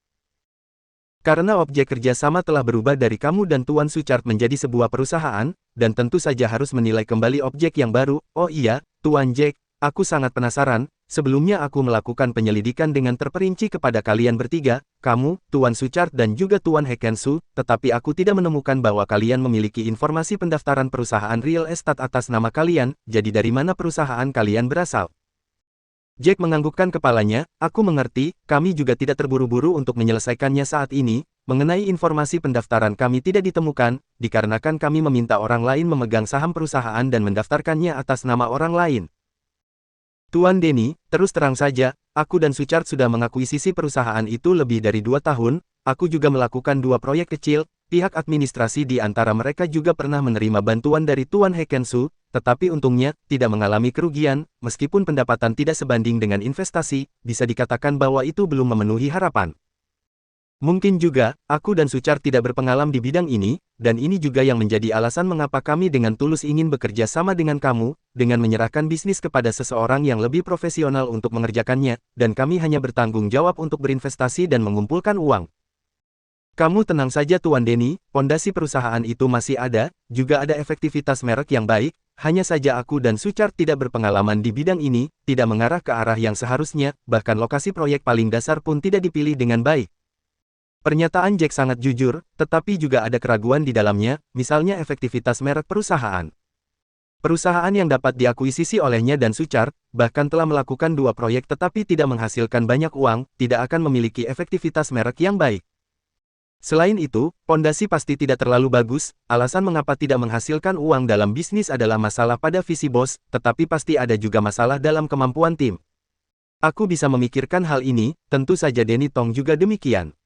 Karena objek kerjasama telah berubah dari kamu dan Tuan Suchard menjadi sebuah perusahaan, dan tentu saja harus menilai kembali objek yang baru, oh iya, Tuan Jack, aku sangat penasaran, sebelumnya aku melakukan penyelidikan dengan terperinci kepada kalian bertiga, kamu, Tuan Suchard dan juga Tuan Hekensu, tetapi aku tidak menemukan bahwa kalian memiliki informasi pendaftaran perusahaan real estate atas nama kalian, jadi dari mana perusahaan kalian berasal? Jack menganggukkan kepalanya, aku mengerti, kami juga tidak terburu-buru untuk menyelesaikannya saat ini, mengenai informasi pendaftaran kami tidak ditemukan, dikarenakan kami meminta orang lain memegang saham perusahaan dan mendaftarkannya atas nama orang lain. Tuan Danny, terus terang saja, aku dan Suchard sudah mengakuisisi perusahaan itu lebih dari 2 tahun, aku juga melakukan 2 proyek kecil, pihak administrasi di antara mereka juga pernah menerima bantuan dari Tuan Hekensu, tetapi untungnya, tidak mengalami kerugian, meskipun pendapatan tidak sebanding dengan investasi, bisa dikatakan bahwa itu belum memenuhi harapan. Mungkin juga, aku dan Suchard tidak berpengalaman di bidang ini, dan ini juga yang menjadi alasan mengapa kami dengan tulus ingin bekerja sama dengan kamu, dengan menyerahkan bisnis kepada seseorang yang lebih profesional untuk mengerjakannya, dan kami hanya bertanggung jawab untuk berinvestasi dan mengumpulkan uang. Kamu tenang saja Tuan Danny, pondasi perusahaan itu masih ada, juga ada efektivitas merek yang baik, hanya saja aku dan Suchard tidak berpengalaman di bidang ini, tidak mengarah ke arah yang seharusnya, bahkan lokasi proyek paling dasar pun tidak dipilih dengan baik. Pernyataan Jack sangat jujur, tetapi juga ada keraguan di dalamnya, misalnya efektivitas merek perusahaan. Perusahaan yang dapat diakuisisi olehnya dan Suchard, bahkan telah melakukan 2 proyek tetapi tidak menghasilkan banyak uang, tidak akan memiliki efektivitas merek yang baik. Selain itu, pondasi pasti tidak terlalu bagus. Alasan mengapa tidak menghasilkan uang dalam bisnis adalah masalah pada visi bos, tetapi pasti ada juga masalah dalam kemampuan tim. Aku bisa memikirkan hal ini, tentu saja Denny Tong juga demikian.